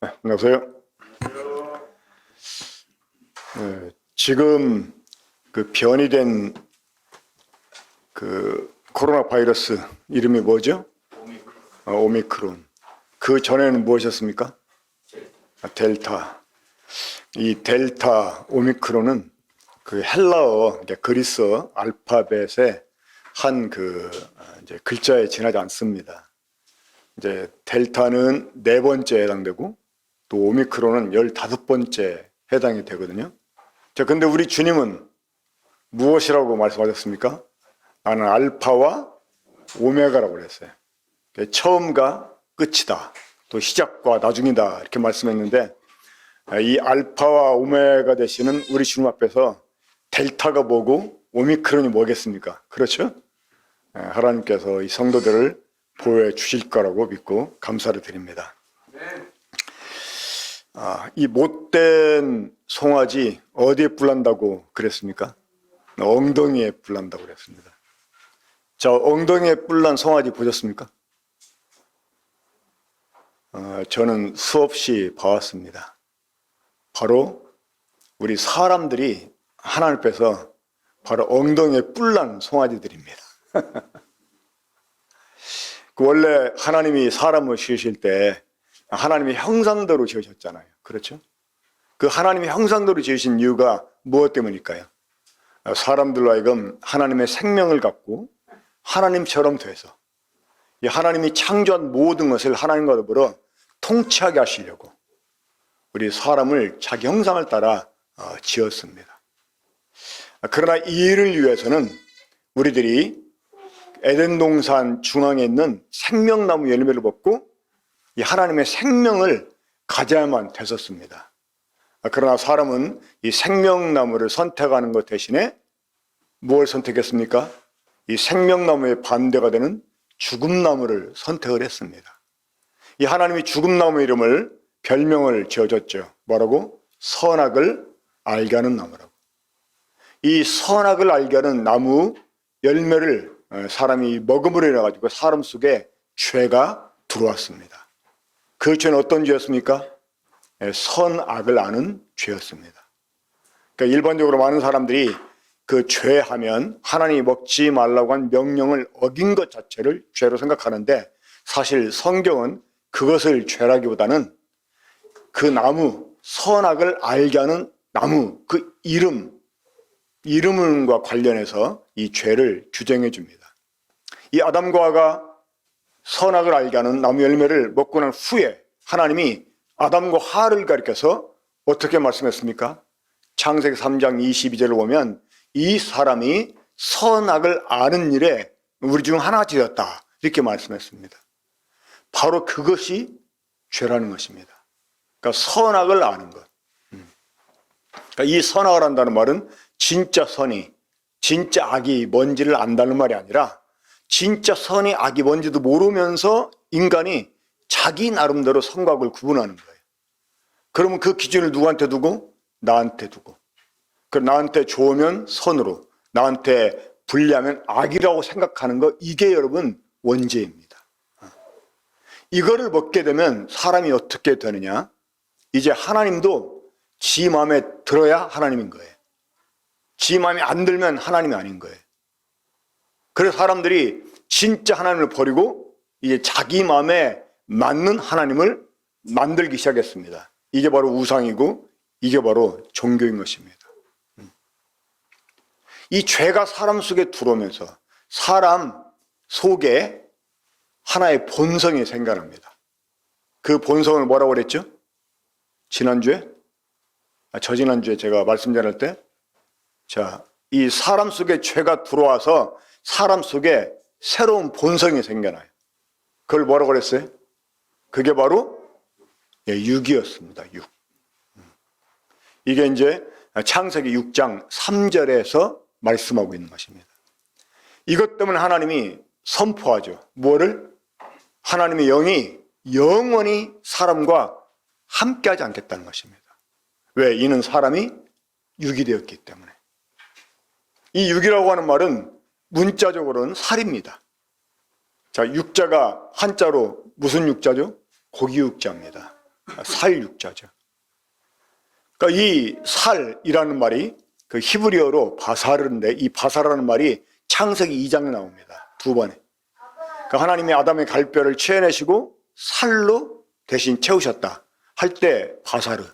안녕하세요. 지금 그 변이된 그 코로나 바이러스 이름이 뭐죠? 오미크론. 그 전에는 무엇이었습니까? 델타. 이 델타 오미크론은 그 헬라어, 그러니까 그리스어 알파벳의 한 이제 글자에 지나지 않습니다. 이제 델타는 4번째에 해당되고 또 오미크론은 15번째 해당이 되거든요. 자, 근데 우리 주님은 무엇이라고 말씀하셨습니까? 나는 알파와 오메가라고 그랬어요. 처음과 끝이다. 또 시작과 나중이다. 이렇게 말씀했는데 이 알파와 오메가 되시는 우리 주님 앞에서 델타가 뭐고 오미크론이 뭐겠습니까? 그렇죠? 하나님께서 이 성도들을 보호해 주실 거라고 믿고 감사를 드립니다. 이 못된 송아지 어디에 뿔난다고 그랬습니까? 엉덩이에 뿔난다고 그랬습니다. 자, 엉덩이에 뿔난 송아지 보셨습니까? 저는 수없이 봐왔습니다. 바로 우리 사람들이 하나님 앞에서 바로 엉덩이에 뿔난 송아지들입니다. 원래 하나님이 사람을 지으실 때 하나님의 형상대로 지으셨잖아요. 그렇죠? 그 하나님의 형상대로 지으신 이유가 무엇 때문일까요? 사람들로 하여금 하나님의 생명을 갖고 하나님처럼 돼서 이 하나님이 창조한 모든 것을 하나님과 더불어 통치하게 하시려고 우리 사람을 자기 형상을 따라 지었습니다. 그러나 이 일을 위해서는 우리들이 에덴 동산 중앙에 있는 생명나무 열매를 먹고 이 하나님의 생명을 가져야만 됐었습니다. 그러나 사람은 이 생명나무를 선택하는 것 대신에 무엇을 선택했습니까? 이 생명나무의 반대가 되는 죽음나무를 선택을 했습니다. 이 하나님이 죽음나무 이름을 별명을 지어줬죠. 뭐라고? 선악을 알게 하는 나무라고. 이 선악을 알게 하는 나무 열매를 사람이 먹음으로 인해 가지고 사람 속에 죄가 들어왔습니다. 그 죄는 어떤 죄였습니까? 선악을 아는 죄였습니다. 그러니까 일반적으로 많은 사람들이 그 죄하면 하나님이 먹지 말라고 한 명령을 어긴 것 자체를 죄로 생각하는데 사실 성경은 그것을 죄라기보다는 그 나무, 선악을 알게 하는 나무, 그 이름과 관련해서 이 죄를 규정해 줍니다. 이 아담과 하와가 선악을 알게 하는 나무 열매를 먹고 난 후에 하나님이 아담과 하와를 가리켜서 어떻게 말씀했습니까? 창세기 3장 22절을 보면 이 사람이 선악을 아는 일에 우리 중 하나같이 되었다 이렇게 말씀했습니다. 바로 그것이 죄라는 것입니다. 그러니까 선악을 아는 것. 그러니까 이 선악을 안다는 말은 진짜 선이, 진짜 악이 뭔지를 안다는 말이 아니라 진짜 선이 악이 뭔지도 모르면서 인간이 자기 나름대로 선과 악을 구분하는 거예요. 그러면 그 기준을 누구한테 두고? 나한테 두고. 그럼 나한테 좋으면 선으로, 나한테 불리하면 악이라고 생각하는 거, 이게 여러분 원죄입니다. 이거를 먹게 되면 사람이 어떻게 되느냐? 이제 하나님도 지 마음에 들어야 하나님인 거예요. 지 마음에 안 들면 하나님이 아닌 거예요. 그래서 사람들이 진짜 하나님을 버리고 이제 자기 마음에 맞는 하나님을 만들기 시작했습니다. 이게 바로 우상이고 이게 바로 종교인 것입니다. 이 죄가 사람 속에 들어오면서 사람 속에 하나의 본성이 생겨납니다. 그 본성을 뭐라고 그랬죠? 지난주에? 저지난주에 제가 말씀 전할 때 이 사람 속에 죄가 들어와서 사람 속에 새로운 본성이 생겨나요. 그걸 뭐라고 그랬어요? 그게 바로 육이었습니다. 육. 이게 이제 창세기 6장 3절에서 말씀하고 있는 것입니다. 이것 때문에 하나님이 선포하죠. 뭐를? 하나님의 영이 영원히 사람과 함께하지 않겠다는 것입니다. 왜? 이는 사람이 육이 되었기 때문에. 이 육이라고 하는 말은 문자적으로는 살입니다. 자, 육자가 한자로 무슨 육자죠? 고기 육자입니다. 살육자죠. 그러니까 이 살이라는 말이 그 히브리어로 바사르인데, 이 바사라는 말이 창세기 2장에 나옵니다. 두 번에. 그러니까 하나님이 아담의 갈뼈를 채내시고 살로 대신 채우셨다 할 때 바사르.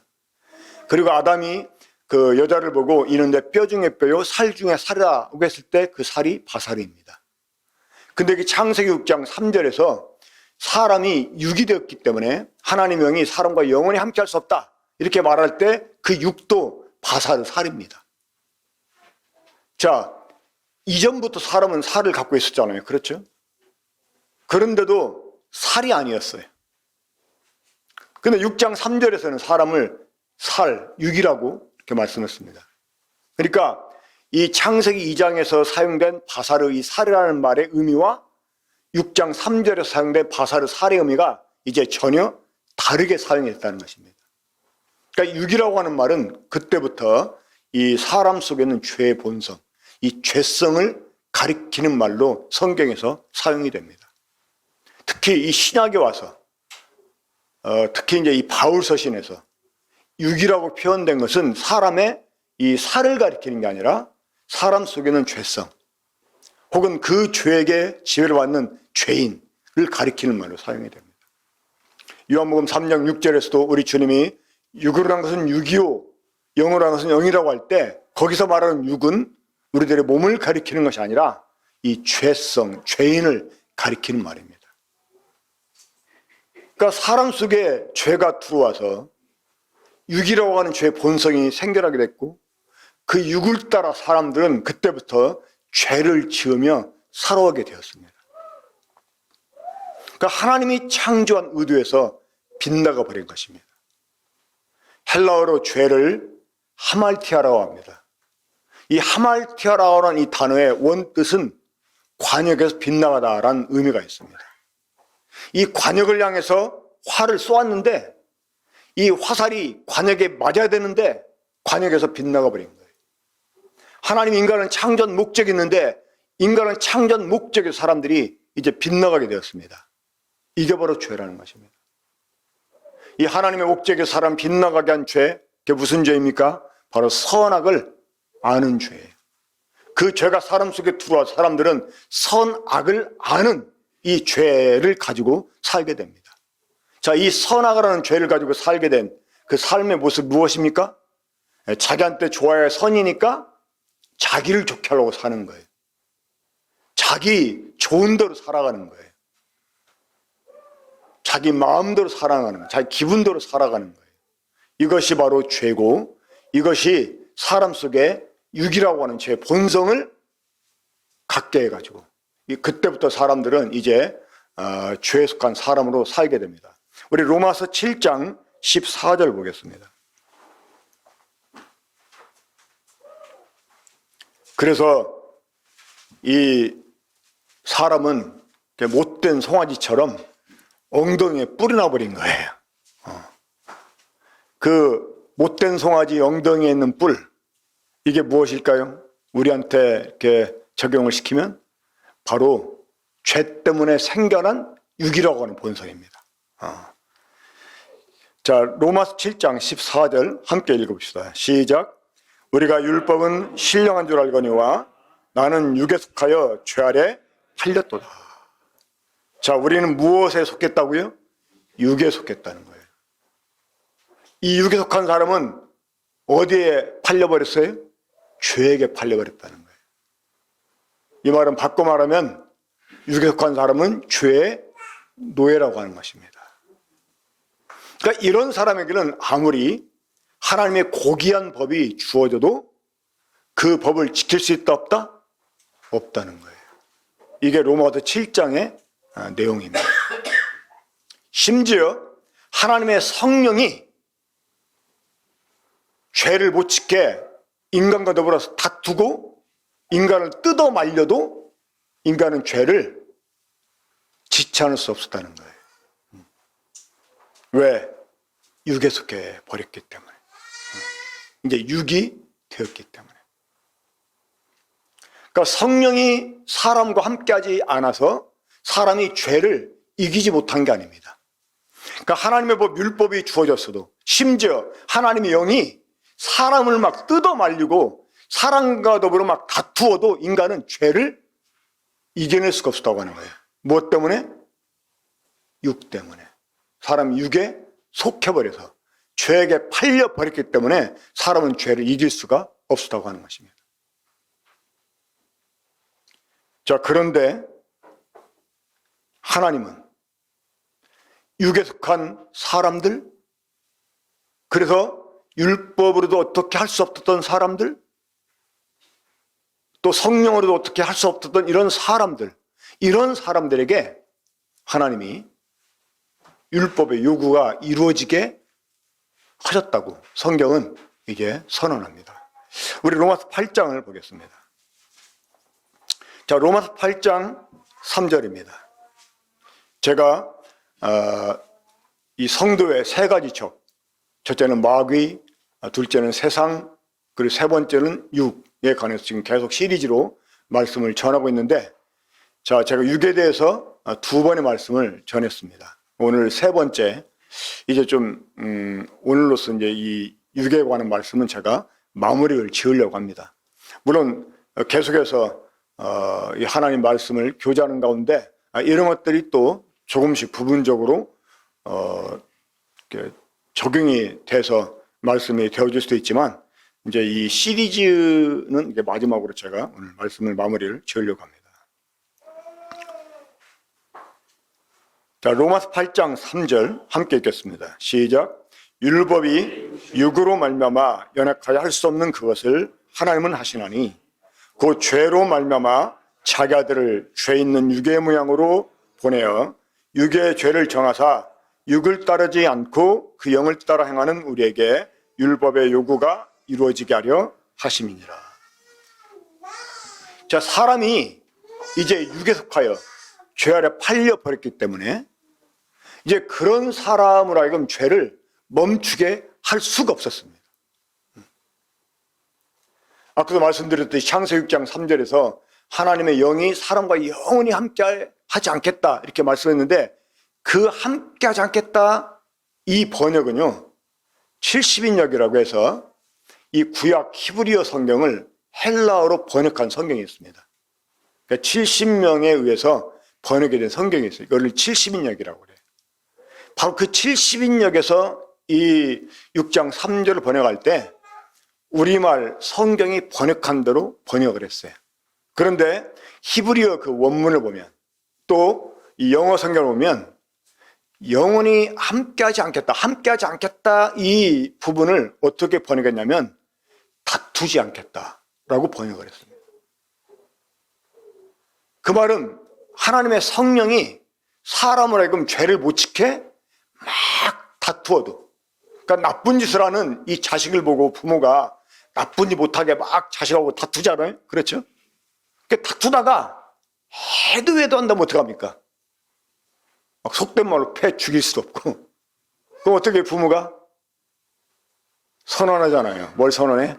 그리고 아담이 그 여자를 보고 이는 내 뼈 중에 뼈요 살 중에 살이라고 했을 때 그 살이 바사르입니다. 근데 그 창세기 6장 3절에서 사람이 육이 되었기 때문에 하나님의 영이 사람과 영원히 함께할 수 없다 이렇게 말할 때 그 육도 바사르 살입니다. 자, 이전부터 사람은 살을 갖고 있었잖아요. 그렇죠? 그런데도 살이 아니었어요. 근데 6장 3절에서는 사람을 살, 육이라고 이렇게 말씀했습니다. 그러니까 이 창세기 2장에서 사용된 바사르 이 살이라는 말의 의미와 6장 3절에서 사용된 바사르 살의 의미가 이제 전혀 다르게 사용했다는 것입니다. 그러니까 육이라고 하는 말은 그때부터 이 사람 속에 있는 죄의 본성, 이 죄성을 가리키는 말로 성경에서 사용이 됩니다. 특히 이 신약에 와서 특히 이제 이 바울 서신에서 육이라고 표현된 것은 사람의 이 살을 가리키는 게 아니라 사람 속에는 죄성 혹은 그 죄에게 지배를 받는 죄인을 가리키는 말로 사용이 됩니다. 요한복음 3장 6절에서도 우리 주님이 육으로 한 것은 육이요 영으로 한 것은 영이라고 할 때 거기서 말하는 육은 우리들의 몸을 가리키는 것이 아니라 이 죄성, 죄인을 가리키는 말입니다. 그러니까 사람 속에 죄가 들어와서 육이라고 하는 죄의 본성이 생겨나게 됐고 그 육을 따라 사람들은 그때부터 죄를 지으며 살아오게 되었습니다. 그러니까 하나님이 창조한 의도에서 빗나가 버린 것입니다. 헬라어로 죄를 하말티아라고 합니다. 이 하말티아라는 이 단어의 원뜻은 관역에서 빗나가다라는 의미가 있습니다. 이 관역을 향해서 활을 쏘았는데 이 화살이 관역에 맞아야 되는데 관역에서 빗나가 버린 거예요. 하나님 인간은 창조한 목적이 있는데 인간은 창조한 목적의 사람들이 이제 빗나가게 되었습니다. 이게 바로 죄라는 것입니다. 이 하나님의 목적의 사람 빗나가게 한 죄, 그게 무슨 죄입니까? 바로 선악을 아는 죄예요. 그 죄가 사람 속에 들어와 사람들은 선악을 아는 이 죄를 가지고 살게 됩니다. 자, 이 선악을 하는 죄를 가지고 살게 된 그 삶의 모습 무엇입니까? 자기한테 좋아야 선이니까 자기를 좋게 하려고 사는 거예요. 자기 좋은 대로 살아가는 거예요. 자기 마음대로 살아가는 거예요. 자기 기분대로 살아가는 거예요. 이것이 바로 죄고 이것이 사람 속에 육이라고 하는 죄의 본성을 갖게 해가지고 그때부터 사람들은 이제 죄에 속한 사람으로 살게 됩니다. 우리 로마서 7장 14절 보겠습니다. 그래서 이 사람은 못된 송아지처럼 엉덩이에 뿔이 나버린 거예요. 그 못된 송아지 엉덩이에 있는 뿔, 이게 무엇일까요? 우리한테 이렇게 적용을 시키면 바로 죄 때문에 생겨난 육이라고 하는 본성입니다. 자, 로마서 7장 14절 함께 읽어봅시다. 시작. 우리가 율법은 신령한 줄 알거니와 나는 육에 속하여 죄 아래 팔렸도다. 자, 우리는 무엇에 속했다고요? 육에 속했다는 거예요. 이 육에 속한 사람은 어디에 팔려버렸어요? 죄에게 팔려버렸다는 거예요. 이 말은 바꿔 말하면 육에 속한 사람은 죄의 노예라고 하는 것입니다. 그러니까 이런 사람에게는 아무리 하나님의 고귀한 법이 주어져도 그 법을 지킬 수 있다 없다? 없다는 거예요. 이게 로마서 7장의 내용입니다. 심지어 하나님의 성령이 죄를 못 지게 인간과 더불어서 다투고 인간을 뜯어 말려도 인간은 죄를 짓지 않을 수 없었다는 거예요. 왜? 육에 속해 버렸기 때문에. 이제 육이 되었기 때문에. 그러니까 성령이 사람과 함께하지 않아서 사람이 죄를 이기지 못한 게 아닙니다. 그러니까 하나님의 법, 율법이 주어졌어도, 심지어 하나님의 영이 사람을 막 뜯어 말리고 사람과 더불어 막 다투어도 인간은 죄를 이겨낼 수가 없었다고 하는 거예요. 무엇 때문에? 육 때문에. 사람이 육에 속해버려서 죄에게 팔려버렸기 때문에 사람은 죄를 이길 수가 없었다고 하는 것입니다. 자, 그런데 하나님은 육에 속한 사람들, 그래서 율법으로도 어떻게 할 수 없었던 사람들, 또 성령으로도 어떻게 할 수 없었던 이런 사람들에게 하나님이 율법의 요구가 이루어지게 하셨다고 성경은 이제 선언합니다. 우리 로마서 8장을 보겠습니다. 자, 로마서 8장 3절입니다. 제가 이 성도의 세 가지 적, 첫째는 마귀, 둘째는 세상, 그리고 세 번째는 육에 관해서 지금 계속 시리즈로 말씀을 전하고 있는데, 자, 제가 육에 대해서 두 번의 말씀을 전했습니다. 오늘 세 번째, 이제 좀 오늘로서 이제 이 육에 관한 말씀은 제가 마무리를 지으려고 합니다. 물론 계속해서 이 하나님 말씀을 교제하는 가운데 이런 것들이 또 조금씩 부분적으로 적용이 돼서 말씀이 되어질 수도 있지만, 이제 이 시리즈는 이제 마지막으로 제가 오늘 말씀을 마무리를 지으려고 합니다. 자, 로마서 8장 3절 함께 읽겠습니다. 시작. 율법이 육으로 말미암아 연약하여 할 수 없는 그것을 하나님은 하시나니 그 죄로 말미암아 자기 아들을 죄 있는 육의 모양으로 보내어 육의 죄를 정하사 육을 따르지 않고 그 영을 따라 행하는 우리에게 율법의 요구가 이루어지게 하려 하심이니라. 자, 사람이 이제 육에 속하여 죄 아래 팔려버렸기 때문에 이제 그런 사람으로 하여금 죄를 멈추게 할 수가 없었습니다. 아까도 말씀드렸듯이 창세기 6장 3절에서 하나님의 영이 사람과 영원히 함께 하지 않겠다 이렇게 말씀했는데, 그 함께 하지 않겠다 이 번역은요 70인역이라고 해서 이 구약 히브리어 성경을 헬라어로 번역한 성경이 있습니다. 그러니까 70명에 의해서 번역이 된 성경이 있어요. 이걸 70인역이라고 그래요. 바로 그 70인역에서 이 6장 3절을 번역할 때 우리말 성경이 번역한 대로 번역을 했어요. 그런데 히브리어 그 원문을 보면, 또 이 영어 성경을 보면 영원히 함께하지 않겠다 이 부분을 어떻게 번역했냐면 다투지 않겠다라고 번역을 했습니다. 그 말은 하나님의 성령이 사람을 하여금 죄를 못 지켜 막 다투어도, 그러니까 나쁜 짓을 하는 이 자식을 보고 부모가 나쁜 짓 못하게 막 자식하고 다투잖아요. 그렇죠? 그러니까 다투다가 해도 한다면 어떡합니까? 막 속된 말로 패 죽일 수도 없고. 그럼 어떻게 부모가? 선언하잖아요. 뭘 선언해?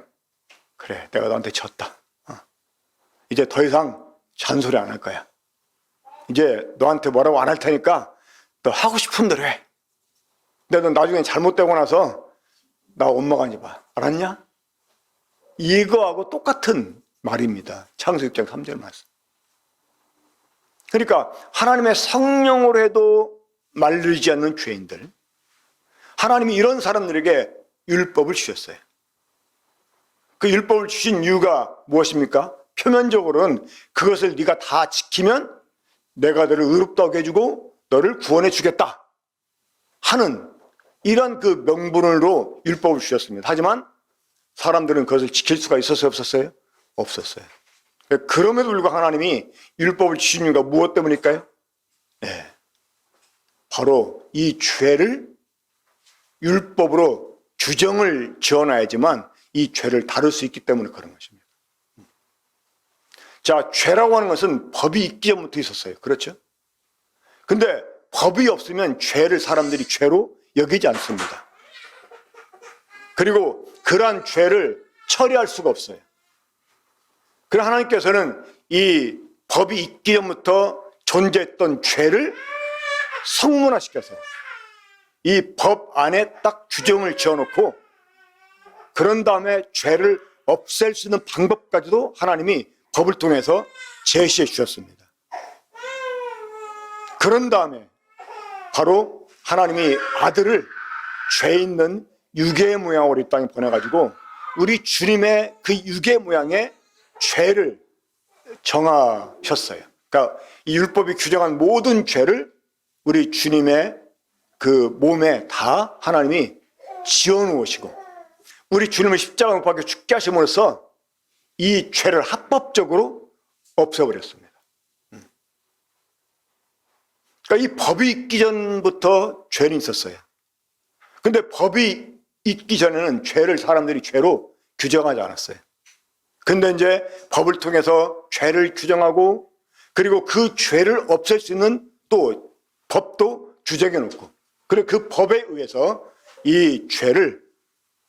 그래, 내가 너한테 졌다. 이제 더 이상 잔소리 안 할 거야. 이제 너한테 뭐라고 안 할 테니까 너 하고 싶은 대로 해. 근데 너 나중에 잘못되고 나서 나 원망하지 마. 알았냐? 이거하고 똑같은 말입니다. 창세기 6장 3절 말씀. 그러니까 하나님의 성령으로 해도 말리지 않는 죄인들, 하나님이 이런 사람들에게 율법을 주셨어요. 그 율법을 주신 이유가 무엇입니까? 표면적으로는 그것을 네가 다 지키면 내가 너를 의롭다고 해주고 너를 구원해 주겠다 하는 이런 그 명분으로 율법을 주셨습니다. 하지만 사람들은 그것을 지킬 수가 있었어요, 없었어요? 없었어요. 그럼에도 불구하고 하나님이 율법을 주신 이유가 무엇 때문일까요? 네, 바로 이 죄를 율법으로 규정을 지어놔야지만 이 죄를 다룰 수 있기 때문에 그런 것입니다. 자, 죄라고 하는 것은 법이 있기 전부터 있었어요. 그렇죠? 근데 법이 없으면 죄를 사람들이 죄로 여기지 않습니다. 그리고 그러한 죄를 처리할 수가 없어요. 그래서 하나님께서는 이 법이 있기 전부터 존재했던 죄를 성문화시켜서 이 법 안에 딱 규정을 지어놓고 그런 다음에 죄를 없앨 수 있는 방법까지도 하나님이 법을 통해서 제시해 주셨습니다. 그런 다음에 바로 하나님이 아들을 죄 있는 유괴의 모양으로 이 땅에 보내가지고 우리 주님의 그 유괴 모양의 죄를 정하셨어요. 그러니까 이 율법이 규정한 모든 죄를 우리 주님의 그 몸에 다 하나님이 지어놓으시고 우리 주님을 십자가 못 박혀 죽게 하심으로써 이 죄를 합법적으로 없애버렸습니다. 그러니까 이 법이 있기 전부터 죄는 있었어요. 근데 법이 있기 전에는 죄를 사람들이 죄로 규정하지 않았어요. 근데 이제 법을 통해서 죄를 규정하고 그리고 그 죄를 없앨 수 있는 또 법도 규정해 놓고 그리고 그 법에 의해서 이 죄를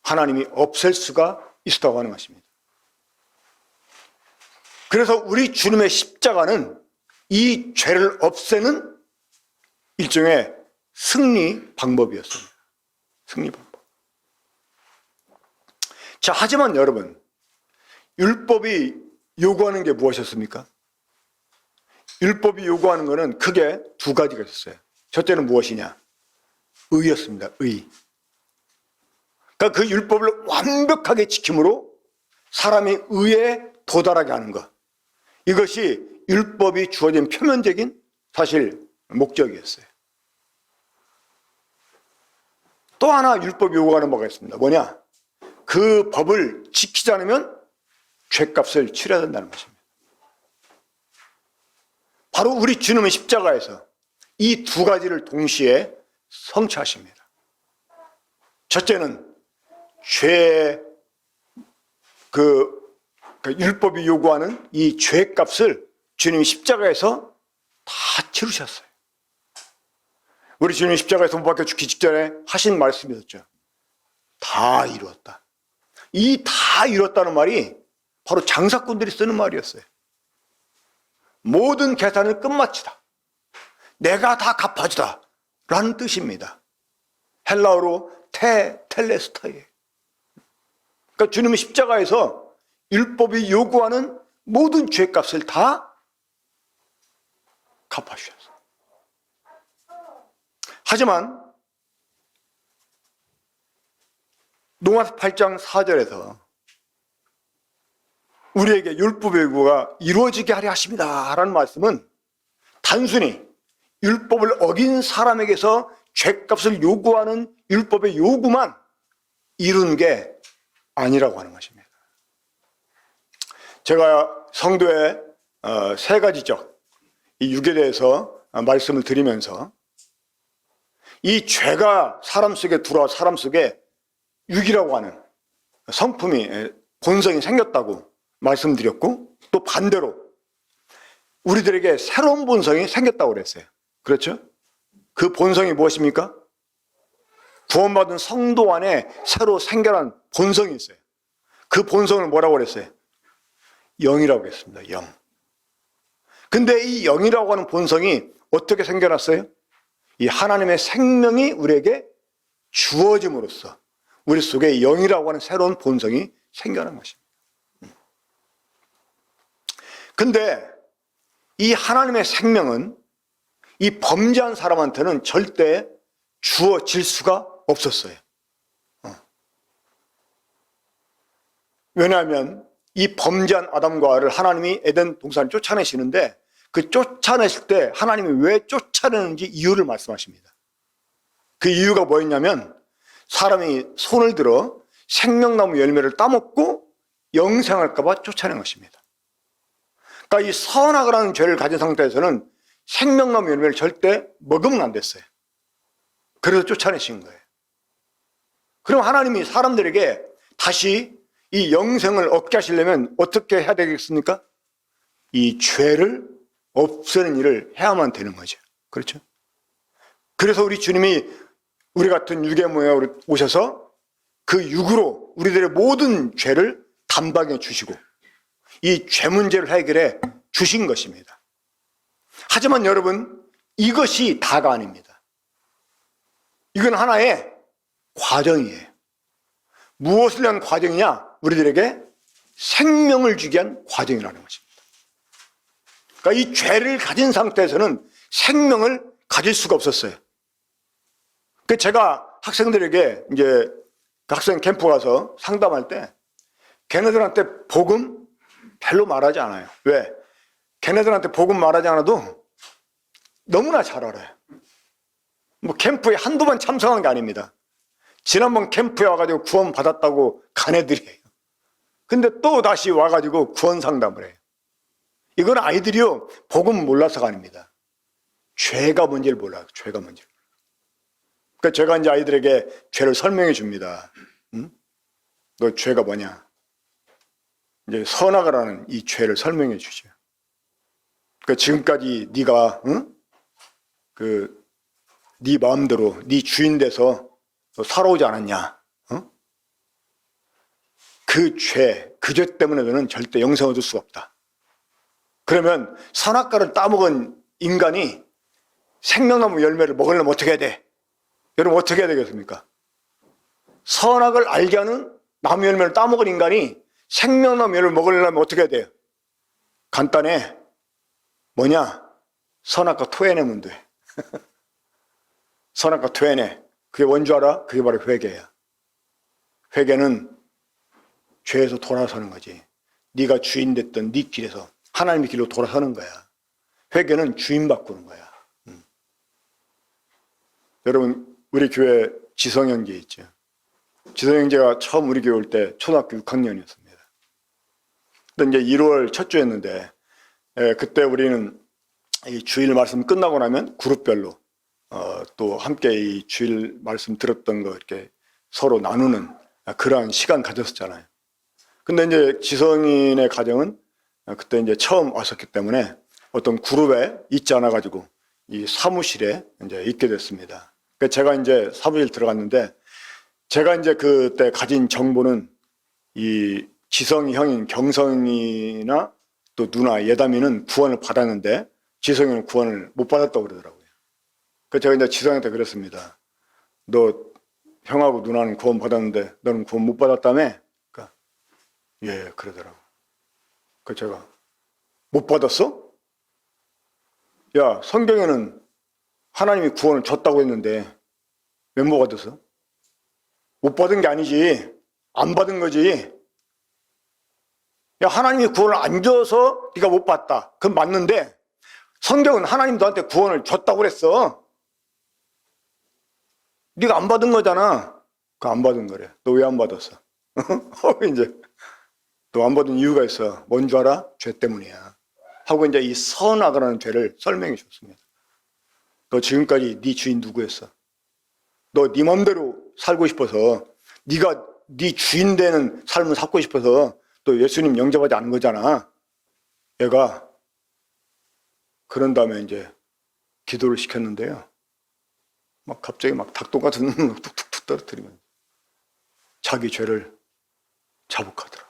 하나님이 없앨 수가 있었다고 하는 것입니다. 그래서 우리 주님의 십자가는 이 죄를 없애는 일종의 승리 방법이었습니다. 승리 방법. 자, 하지만 여러분, 율법이 요구하는 게 무엇이었습니까? 율법이 요구하는 것은 크게 두 가지가 있었어요. 첫째는 무엇이냐? 의였습니다. 의. 그러니까 그 율법을 완벽하게 지킴으로 사람이 의에 도달하게 하는 것. 이것이 율법이 주어진 표면적인 사실 목적이었어요. 또 하나 율법이 요구하는 바가 있습니다. 뭐냐? 그 법을 지키지 않으면 죄값을 치러야 된다는 것입니다. 바로 우리 주님의 십자가에서 이 두 가지를 동시에 성취하십니다. 첫째는 죄의 그 율법이 요구하는 이 죄값을 주님이 십자가에서 다 치르셨어요. 우리 주님이 십자가에서 못 박혀 죽기 직전에 하신 말씀이 있었죠. 다 이루었다. 이 다 이뤘다는 말이 바로 장사꾼들이 쓰는 말이었어요. 모든 계산을 끝마치다. 내가 다 갚아주다 라는 뜻입니다. 헬라어로 텔레스타이에요. 그러니까 주님은 십자가에서 율법이 요구하는 모든 죄값을 다 갚아주셨어요. 하지만 로마서 8장 4절에서 우리에게 율법의 요구가 이루어지게 하려 하십니다 라는 말씀은 단순히 율법을 어긴 사람에게서 죄값을 요구하는 율법의 요구만 이루는 게 아니라고 하는 것입니다. 제가 성도의 세 가지적 이 육에 대해서 말씀을 드리면서 이 죄가 사람 속에 들어와 사람 속에 육이라고 하는 성품이 본성이 생겼다고 말씀드렸고 또 반대로 우리들에게 새로운 본성이 생겼다고 그랬어요. 그렇죠? 그 본성이 무엇입니까? 구원받은 성도 안에 새로 생겨난 본성이 있어요. 그 본성을 뭐라고 그랬어요? 영이라고 했습니다. 영. 근데 이 영이라고 하는 본성이 어떻게 생겨났어요? 이 하나님의 생명이 우리에게 주어짐으로써 우리 속에 영이라고 하는 새로운 본성이 생겨난 것입니다. 근데 이 하나님의 생명은 이 범죄한 사람한테는 절대 주어질 수가 없었어요. 왜냐하면 이 범죄한 아담과 하와를 하나님이 에덴 동산을 쫓아내시는데 그 쫓아내실 때 하나님이 왜 쫓아내는지 이유를 말씀하십니다. 그 이유가 뭐였냐면 사람이 손을 들어 생명나무 열매를 따먹고 영생할까 봐 쫓아낸 것입니다. 그러니까 이 선악이라는 죄를 가진 상태에서는 생명나무 열매를 절대 먹으면 안 됐어요. 그래서 쫓아내신 거예요. 그럼 하나님이 사람들에게 다시 이 영생을 얻게 하시려면 어떻게 해야 되겠습니까? 이 죄를 없애는 일을 해야만 되는 거죠. 그렇죠? 그래서 우리 주님이 우리 같은 육의 모양으로 오셔서 그 육으로 우리들의 모든 죄를 담당해 주시고 이 죄 문제를 해결해 주신 것입니다. 하지만 여러분, 이것이 다가 아닙니다. 이건 하나의 과정이에요. 무엇을 위한 과정이냐? 우리들에게 생명을 주기 위한 과정이라는 것입니다. 그러니까 이 죄를 가진 상태에서는 생명을 가질 수가 없었어요. 그 제가 학생들에게 이제 학생 캠프 가서 상담할 때 걔네들한테 복음 별로 말하지 않아요. 왜? 걔네들한테 복음 말하지 않아도 너무나 잘 알아요. 뭐 캠프에 한두 번 참석한 게 아닙니다. 지난번 캠프에 와가지고 구원 받았다고 간 애들이에요. 근데 또 다시 와가지고 구원 상담을 해요. 이건 아이들이요, 복음 몰라서가 아닙니다. 죄가 뭔지를 몰라요. 죄가 뭔지를. 그러니까 제가 이제 아이들에게 죄를 설명해 줍니다. 응? 너 죄가 뭐냐? 이제 선악을 이 죄를 설명해 주죠. 그러니까 지금까지 네가 네 마음대로 네 주인 돼서 살아오지 않았냐? 그 죄 때문에 너는 절대 영생 얻을 수가 없다. 그러면 선악과를 따먹은 인간이 생명나무 열매를 먹으려면 어떻게 해야 돼? 여러분 어떻게 해야 되겠습니까? 선악을 알게 하는 나무 열매를 따먹은 인간이 생명나무 열매를 먹으려면 어떻게 해야 돼요? 간단해. 뭐냐? 선악과 토해내면 돼. 선악과 토해내. 그게 뭔 줄 알아? 그게 바로 회개야. 회개는 죄에서 돌아서는 거지. 네가 주인 됐던 네 길에서 하나님의 길로 돌아서는 거야. 회개는 주인 바꾸는 거야. 여러분 우리 교회 지성 형제 있죠. 지성 형제가 처음 우리 교회 올 때 초등학교 6학년이었습니다. 근데 이제 1월 첫 주였는데 그때 우리는 이 주일 말씀 끝나고 나면 그룹별로 또 함께 이 주일 말씀 들었던 거 이렇게 서로 나누는 그러한 시간 가졌었잖아요. 근데 이제 지성인의 가정은 그때 이제 처음 왔었기 때문에 어떤 그룹에 있지 않아 가지고 이 사무실에 이제 있게 됐습니다. 그래서 제가 이제 사무실 들어갔는데 제가 이제 그때 가진 정보는 이 지성이 형인 경성이나 또 누나 예담이는 구원을 받았는데 지성이는 구원을 못 받았다고 그러더라고요. 그래서 제가 이제 지성한테 그랬습니다. 너 형하고 누나는 구원 받았는데 너는 구원 못 받았다며? 그러니까 예, 그러더라고. 그래서 제가 못 받았어? 야, 성경에는 하나님이 구원을 줬다고 했는데 왜 못 받았어? 못 받은 게 아니지. 안 받은 거지. 야, 하나님이 구원을 안 줘서 네가 못 받다. 그건 맞는데 성경은 하나님 너한테 구원을 줬다고 그랬어. 네가 안 받은 거잖아. 그 안 받은 거래. 너 왜 안 받았어? 이제 너 안 받은 이유가 있어. 뭔 줄 알아? 죄 때문이야. 하고 이제 이 선악이라는 죄를 설명해 줬습니다. 너 지금까지 네 주인 누구였어? 너 네 맘대로 살고 싶어서 네가 네 주인 되는 삶을 살고 싶어서 또 예수님 영접하지 않은 거잖아. 얘가 그런 다음에 이제 기도를 시켰는데요. 막 갑자기 막 닭똥 같은 눈을 툭툭툭 떨어뜨리면 자기 죄를 자복하더라.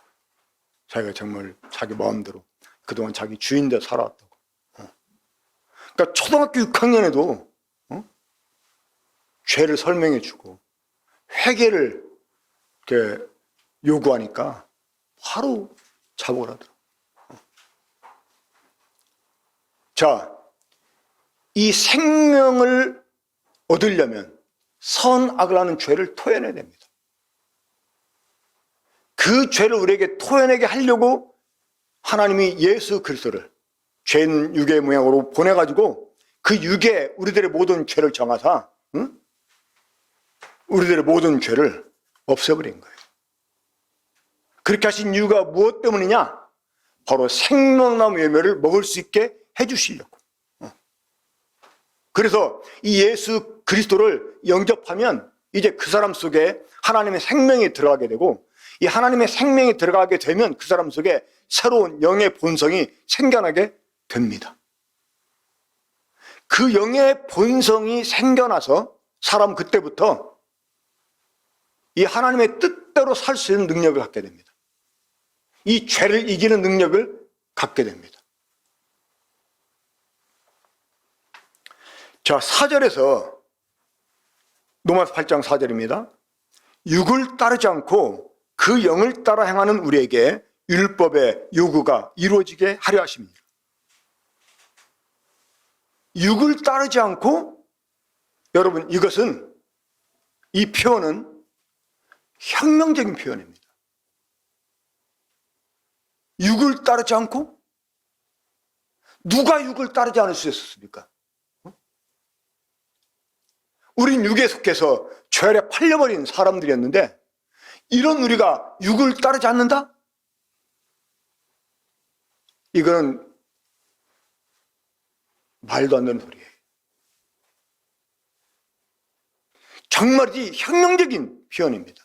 자기가 정말 자기 마음대로 그동안 자기 주인 돼 살아왔다고. 그러니까 초등학교 6학년에도 죄를 설명해 주고 회개를 이렇게 요구하니까 바로 자복을 하더라고요. 자, 이 생명을 얻으려면 선악을 하는 죄를 토해내야 됩니다. 그 죄를 우리에게 토해내게 하려고 하나님이 예수 그리스도를 죄인 육의 모양으로 보내가지고 그 육에 우리들의 모든 죄를 정하사 우리들의 모든 죄를 없애버린 거예요. 그렇게 하신 이유가 무엇 때문이냐? 바로 생명나무 열매를 먹을 수 있게 해주시려고. 그래서 이 예수 그리스도를 영접하면 이제 그 사람 속에 하나님의 생명이 들어가게 되고 이 하나님의 생명이 들어가게 되면 그 사람 속에 새로운 영의 본성이 생겨나게 됩니다. 그 영의 본성이 생겨나서 사람 그때부터 이 하나님의 뜻대로 살 수 있는 능력을 갖게 됩니다. 이 죄를 이기는 능력을 갖게 됩니다. 자, 4절에서 로마서 8장 4절입니다. 육을 따르지 않고 그 영을 따라 행하는 우리에게 율법의 요구가 이루어지게 하려 하십니다. 육을 따르지 않고, 여러분, 이것은, 이 표현은 혁명적인 표현입니다. 육을 따르지 않고? 누가 육을 따르지 않을 수 있었습니까? 우린 육에 속해서 죄에 팔려버린 사람들이었는데, 이런 우리가 육을 따르지 않는다? 이거는 말도 안 되는 소리예요. 정말이지 혁명적인 표현입니다.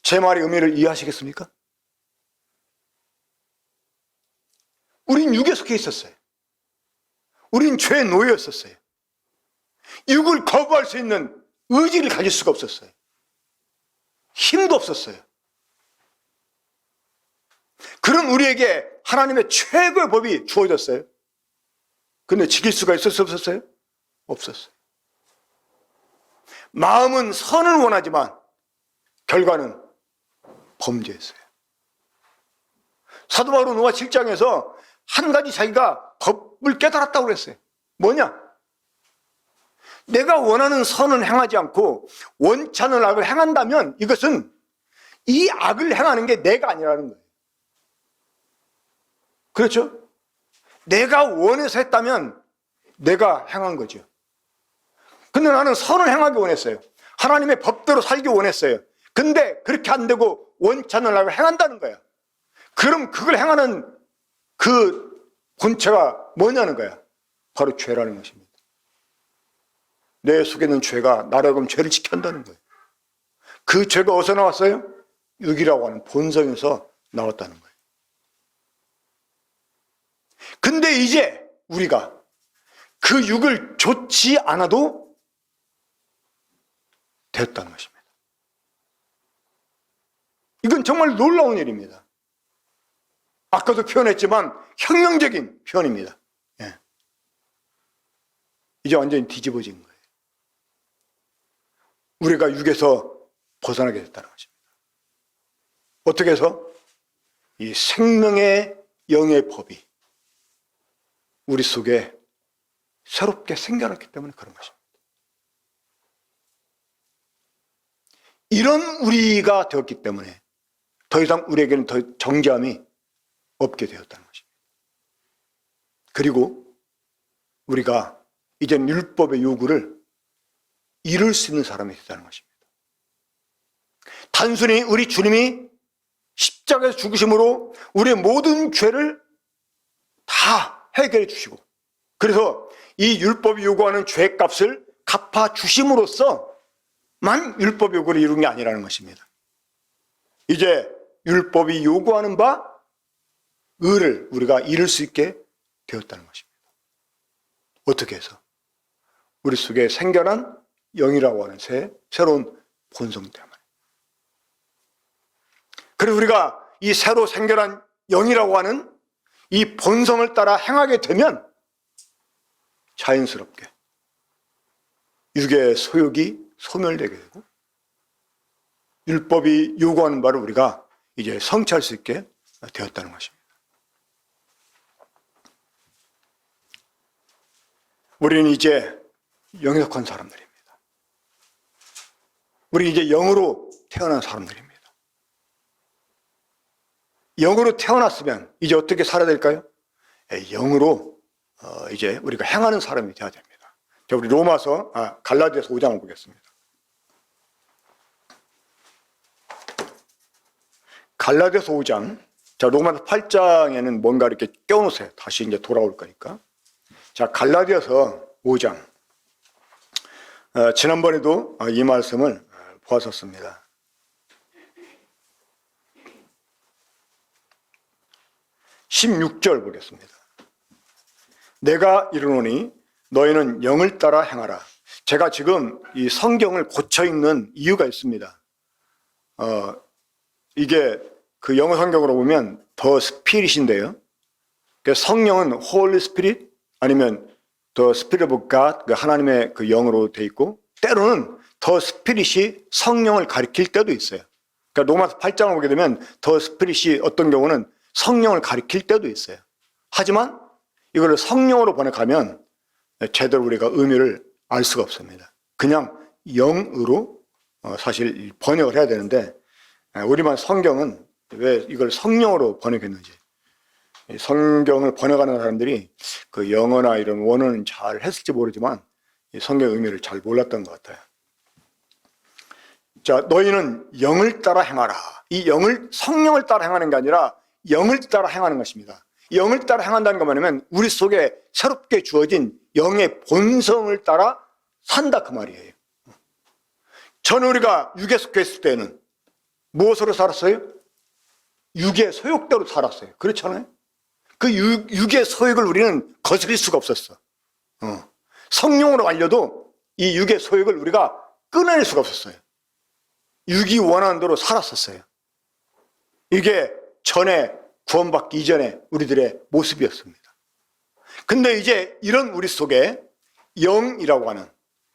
제 말의 의미를 이해하시겠습니까? 우린 육에 속해 있었어요. 우린 죄의 노예였었어요. 육을 거부할 수 있는 의지를 가질 수가 없었어요. 힘도 없었어요. 그런 우리에게 하나님의 최고의 법이 주어졌어요. 근데 지킬 수가 있었어요? 없었어요? 없었어요. 마음은 선을 원하지만 결과는 범죄였어요. 사도 바울은 로마 7장에서 한 가지 자기가 법을 깨달았다고 그랬어요. 뭐냐? 내가 원하는 선을 행하지 않고 원치 않는 악을 행한다면 이것은 이 악을 행하는 게 내가 아니라는 거예요. 그렇죠? 내가 원해서 했다면 내가 행한 거죠. 근데 나는 선을 행하기 원했어요. 하나님의 법대로 살기 원했어요. 근데 그렇게 안 되고 원치 않는 악을 행한다는 거야. 그럼 그걸 행하는 그 본체가 뭐냐는 거야. 바로 죄라는 것입니다. 내 속에 있는 죄가 나를 하여금 죄를 지게 한다는 거예요. 그 죄가 어디서 나왔어요? 육이라고 하는 본성에서 나왔다는 거예요. 근데 이제 우리가 그 육을 좇지 않아도 됐다는 것입니다. 이건 정말 놀라운 일입니다. 아까도 표현했지만 혁명적인 표현입니다. 예. 이제 완전히 뒤집어진 거예요. 우리가 육에서 벗어나게 됐다는 것입니다. 어떻게 해서? 이 생명의 영의 법이 우리 속에 새롭게 생겨났기 때문에 그런 것입니다. 이런 우리가 되었기 때문에 더 이상 우리에게는 더 정죄함이 없게 되었다는 것입니다. 그리고 우리가 이제는 율법의 요구를 이룰 수 있는 사람이 됐다는 것입니다. 단순히 우리 주님이 십자가에서 죽으심으로 우리의 모든 죄를 다 해결해 주시고, 그래서 이 율법이 요구하는 죄값을 갚아 주심으로써만 율법 요구를 이룬 게 아니라는 것입니다. 이제 율법이 요구하는 바 의를 우리가 이룰 수 있게 되었다는 것입니다. 어떻게 해서? 우리 속에 생겨난 영이라고 하는 새로운 본성 때문에. 그래서 우리가 이 새로 생겨난 영이라고 하는 이 본성을 따라 행하게 되면 자연스럽게 육의 소욕이 소멸되게 되고 율법이 요구하는 바를 우리가 이제 성취할 수 있게 되었다는 것입니다. 우리는 이제 영에 속한 사람들입니다. 우리 이제 영으로 태어난 사람들입니다. 영으로 태어났으면 이제 어떻게 살아야 될까요? 영으로 이제 우리가 행하는 사람이 되어야 됩니다. 자, 우리 갈라디아서 5장을 보겠습니다. 갈라디아서 5장. 자, 로마서 8장에는 뭔가 이렇게 껴놓으세요. 다시 이제 돌아올 거니까. 자, 갈라디아서 5장. 지난번에도 이 말씀을 보았었습니다. 16절 보겠습니다. 내가 이르노니 너희는 영을 따라 행하라. 제가 지금 이 성경을 고쳐 읽는 이유가 있습니다. 이게 그 영어 성경으로 보면 더 스피릿인데요. 성령은 Holy Spirit 아니면 The Spirit of God, 그 하나님의 그 영으로 돼 있고, 때로는 더 스피릿이 성령을 가리킬 때도 있어요. 그러니까 로마서 8장을 보게 되면 더 스피릿이 어떤 경우는 성령을 가리킬 때도 있어요. 하지만 이걸 성령으로 번역하면 제대로 우리가 의미를 알 수가 없습니다. 그냥 영으로 사실 번역을 해야 되는데 우리만 성경은 왜 이걸 성령으로 번역했는지, 성경을 번역하는 사람들이 그 영어나 이런 원어는 잘 했을지 모르지만 성경의 의미를 잘 몰랐던 것 같아요. 자, 너희는 영을 따라 행하라. 이 영을, 성령을 따라 행하는 게 아니라 영을 따라 행하는 것입니다. 영을 따라 행한다는 건 뭐냐면 우리 속에 새롭게 주어진 영의 본성을 따라 산다 그 말이에요. 저는 우리가 육에 속해 있을 때는 무엇으로 살았어요? 육의 소욕대로 살았어요. 그렇잖아요? 그 육의 소욕을 우리는 거스릴 수가 없었어. 성령으로 알려도 이 육의 소욕을 우리가 끊어낼 수가 없었어요. 육이 원하는 대로 살았었어요. 이게 전에 구원받기 이전에 우리들의 모습이었습니다. 근데 이제 이런 우리 속에 영이라고 하는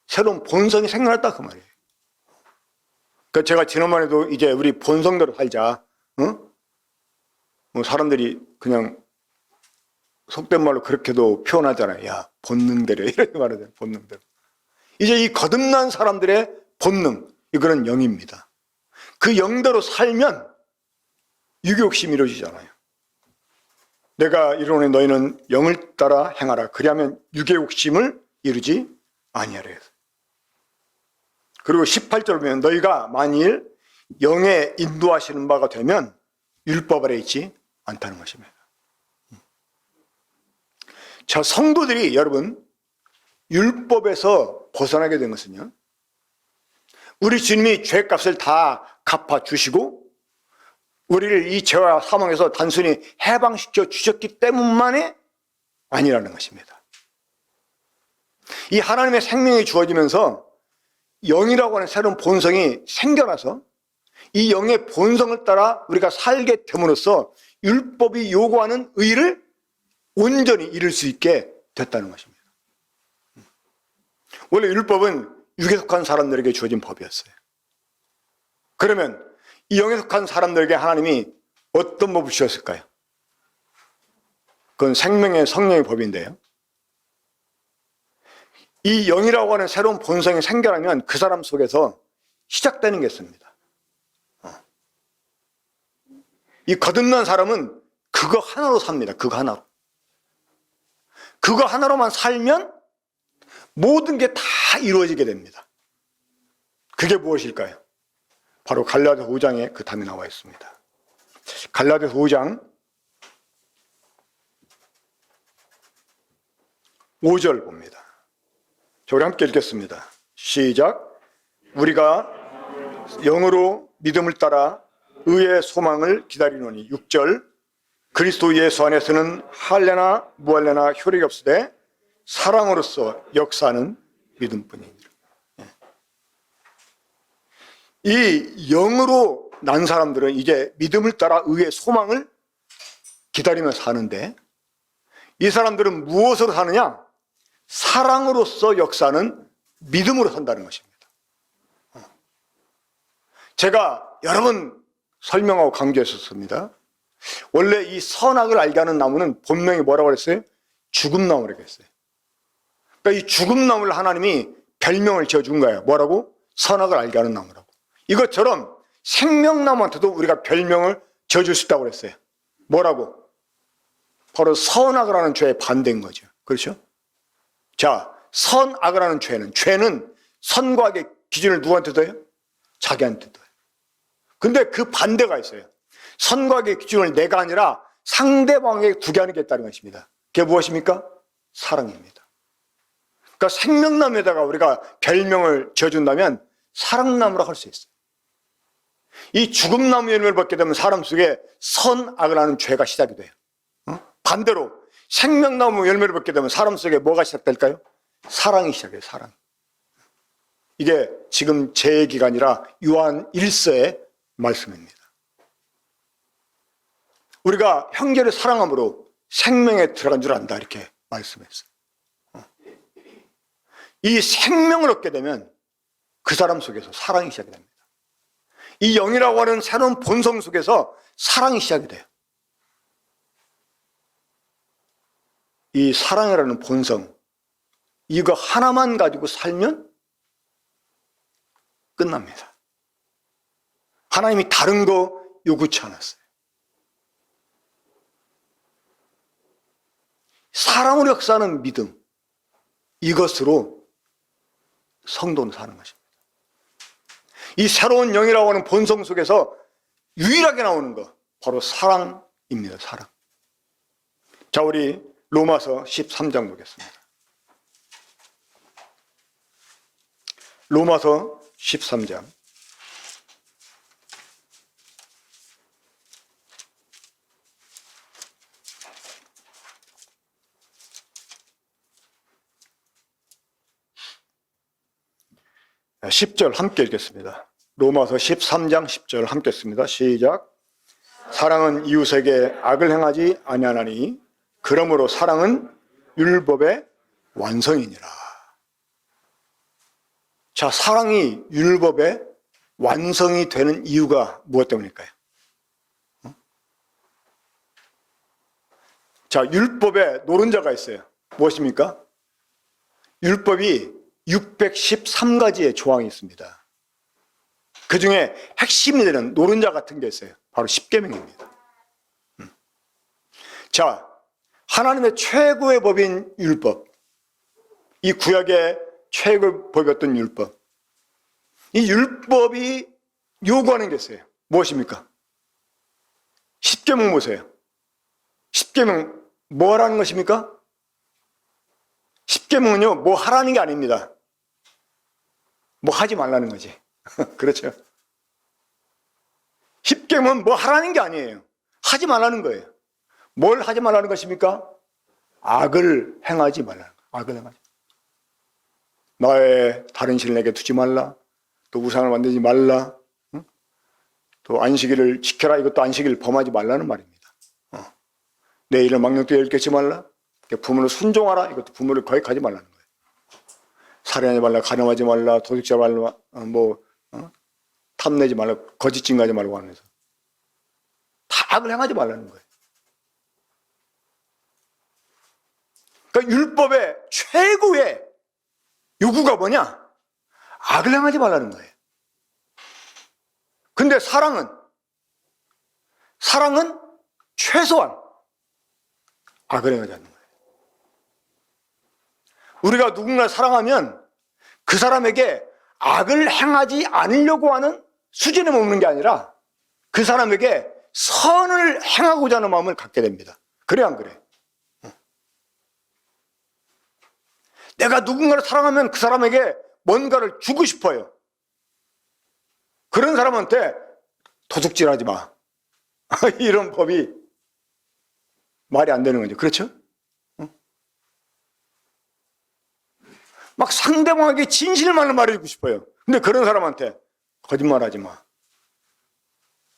새로운 본성이 생겨났다 그 말이에요. 그러니까 제가 지난번에도 이제 우리 본성대로 살자, 사람들이 그냥 속된 말로 그렇게도 표현하잖아요. 야, 본능대로 이렇게 말하잖아요. 본능대로. 이제 이 거듭난 사람들의 본능, 이거는 영입니다. 그 영대로 살면 유욕심이 이루어지잖아요. 내가 이르노니 너희는 영을 따라 행하라. 그리하면 육의 욕심을 이루지 아니하라 해서. 그리고 18절 보면 너희가 만일 영에 인도하시는 바가 되면 율법 아래 있지 않다는 것입니다. 자, 성도들이 여러분 율법에서 벗어나게 된 것은요, 우리 주님이 죄값을 다 갚아주시고 우리를 이 죄와 사망에서 단순히 해방시켜 주셨기 때문만이 아니라는 것입니다. 이 하나님의 생명이 주어지면서 영이라고 하는 새로운 본성이 생겨나서 이 영의 본성을 따라 우리가 살게 됨으로써 율법이 요구하는 의를 온전히 이룰 수 있게 됐다는 것입니다. 원래 율법은 육에 속한 사람들에게 주어진 법이었어요. 그러면 이 영에 속한 사람들에게 하나님이 어떤 법을 주셨을까요? 그건 생명의 성령의 법인데요. 이 영이라고 하는 새로운 본성이 생겨나면 그 사람 속에서 시작되는 게 있습니다. 이 거듭난 사람은 그거 하나로 삽니다. 그거 하나로. 그거 하나로만 살면 모든 게 다 이루어지게 됩니다. 그게 무엇일까요? 바로 갈라디아서 5장에 그 답이 나와 있습니다. 갈라디아서 5장 5절 봅니다. 자, 우리 함께 읽겠습니다. 시작. 우리가 영으로 믿음을 따라 의의 소망을 기다리노니. 6절. 그리스도 예수 안에서는 할례나 무할례나 효력이 없으되 사랑으로서 역사하는 믿음뿐이니라. 이 영으로 난 사람들은 이제 믿음을 따라 의의 소망을 기다리며 사는데, 이 사람들은 무엇으로 사느냐? 사랑으로서 역사는 믿음으로 산다는 것입니다. 제가 여러 번 설명하고 강조했었습니다. 원래 이 선악을 알게 하는 나무는 본명이 뭐라고 그랬어요? 죽음나무라고 했어요. 그러니까 이 죽음나무를 하나님이 별명을 지어준 거예요. 뭐라고? 선악을 알게 하는 나무라고. 이것처럼 생명나무한테도 우리가 별명을 지어줄 수 있다고 그랬어요. 뭐라고? 바로 선악을 하는 죄의 반대인 거죠. 그렇죠? 자, 선악을 하는 죄는 선과 악의 기준을 누구한테 둬요? 자기한테 둬요. 근데 그 반대가 있어요. 선과 악의 기준을 내가 아니라 상대방에게 두게 하는 게 있다는 것입니다. 그게 무엇입니까? 사랑입니다. 그러니까 생명나무에다가 우리가 별명을 지어준다면 사랑나무라고 할 수 있어요. 이 죽음나무 열매를 받게 되면 사람 속에 선악을 하는 죄가 시작이 돼요. 반대로 생명나무 열매를 받게 되면 사람 속에 뭐가 시작될까요? 사랑이 시작해요. 사랑. 이게 지금 제 얘기가 아니라 요한 1서의 말씀입니다. 우리가 형제를 사랑함으로 생명에 들어간 줄 안다, 이렇게 말씀했어요. 이 생명을 얻게 되면 그 사람 속에서 사랑이 시작이 됩니다. 이 영이라고 하는 새로운 본성 속에서 사랑이 시작이 돼요. 이 사랑이라는 본성, 이거 하나만 가지고 살면 끝납니다. 하나님이 다른 거 요구치 않았어요. 사랑으로 역사하는 믿음, 이것으로 성도는 사는 것입니다. 이 새로운 영이라고 하는 본성 속에서 유일하게 나오는 것, 바로 사랑입니다. 사랑. 자, 우리 로마서 13장 보겠습니다. 로마서 13장. 네, 10절 함께 읽겠습니다. 로마서 13장 10절 함께 읽습니다. 시작. 사랑은 이웃에게 악을 행하지 아니하나니 그러므로 사랑은 율법의 완성이니라. 자, 사랑이 율법의 완성이 되는 이유가 무엇 때문일까요? 자, 율법에 노른자가 있어요. 무엇입니까? 율법이 613가지의 조항이 있습니다. 그 중에 핵심이 되는 노른자 같은 게 있어요. 바로 십계명입니다. 자, 하나님의 최고의 법인 율법, 이 구약의 최고의 법이었던 율법, 이 율법이 요구하는 게 있어요. 무엇입니까? 십계명 보세요. 십계명 뭐 하라는 것입니까? 십계명은요, 뭐 하라는 게 아닙니다. 뭐 하지 말라는 거지. 그렇죠? 십계명은 뭐 하라는 게 아니에요. 하지 말라는 거예요. 뭘 하지 말라는 것입니까? 악을 행하지 말라는 거예요. 악을 행하지. 나의 다른 신을 내게 두지 말라. 또 우상을 만들지 말라. 응? 또 안식일을 지켜라. 이것도 안식일을 범하지 말라는 말입니다. 내 일을 망령되이 일깨지 말라. 부모를 순종하라. 이것도 부모를 거역하지 말라는 거예요. 살인하지 말라, 간음하지 말라, 도둑질 말라, 탐내지 말라, 거짓 증거하지 말고 하면서 다 악을 행하지 말라는 거예요. 그러니까 율법의 최고의 요구가 뭐냐? 악을 행하지 말라는 거예요. 근데 사랑은 최소한 악을 행하지 않는 거예요. 우리가 누군가를 사랑하면 그 사람에게 악을 행하지 않으려고 하는 수준에 머무는 게 아니라 그 사람에게 선을 행하고자 하는 마음을 갖게 됩니다. 그래 안 그래? 내가 누군가를 사랑하면 그 사람에게 뭔가를 주고 싶어요. 그런 사람한테 도둑질하지 마. 이런 법이 말이 안 되는 거죠. 그렇죠? 막 상대방에게 진실만을 말해주고 싶어요. 근데 그런 사람한테 거짓말하지 마.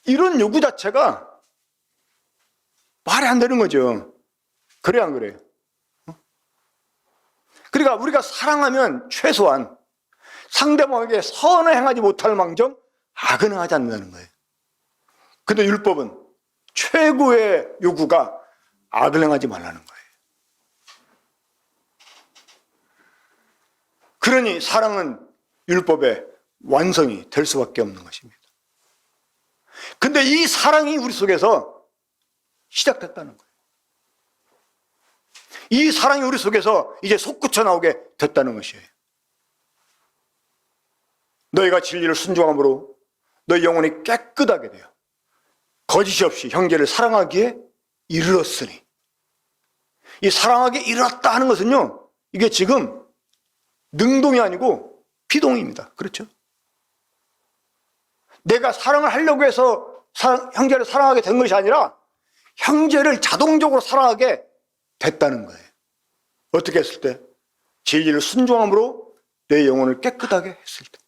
이런 요구 자체가 말이 안 되는 거죠. 그래 안 그래요? 그러니까 우리가 사랑하면 최소한 상대방에게 선을 행하지 못할 망정 악은 행하지 않는다는 거예요. 근데 율법은 최고의 요구가 악을 행하지 말라는 거예요. 그러니 사랑은 율법의 완성이 될 수밖에 없는 것입니다. 근데 이 사랑이 우리 속에서 시작됐다는 거예요. 이 사랑이 우리 속에서 이제 솟구쳐 나오게 됐다는 것이에요. 너희가 진리를 순종함으로 너희 영혼이 깨끗하게 되어 거짓이 없이 형제를 사랑하기에 이르렀으니, 이 사랑하기에 이르렀다 하는 것은요, 이게 지금 능동이 아니고 피동입니다. 그렇죠? 내가 사랑을 하려고 해서 형제를 사랑하게 된 것이 아니라 형제를 자동적으로 사랑하게 됐다는 거예요. 어떻게 했을 때? 진리를 순종함으로 내 영혼을 깨끗하게 했을 때.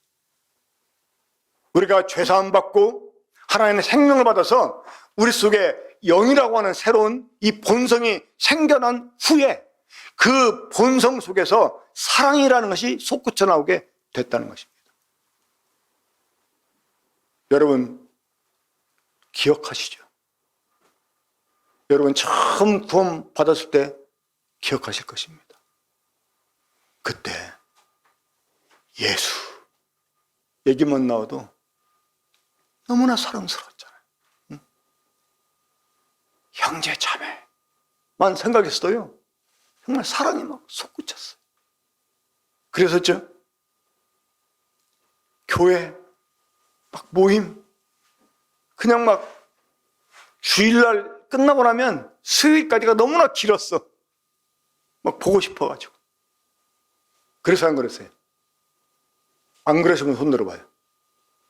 우리가 죄사함 받고 하나님의 생명을 받아서 우리 속에 영이라고 하는 새로운 이 본성이 생겨난 후에 그 본성 속에서 사랑이라는 것이 솟구쳐 나오게 됐다는 것입니다. 여러분 기억하시죠? 여러분 처음 구원 받았을 때 기억하실 것입니다. 그때 예수 얘기만 나와도 너무나 사랑스러웠잖아요. 응? 형제 자매만 생각했어요. 정말 사랑이 막 솟구쳤어요. 그래서죠, 교회 막 모임, 그냥 막 주일날 끝나고 나면 수요일까지가 너무나 길었어. 막 보고 싶어가지고. 그래서 안 그랬어요. 안 그러시면 손 들어봐요.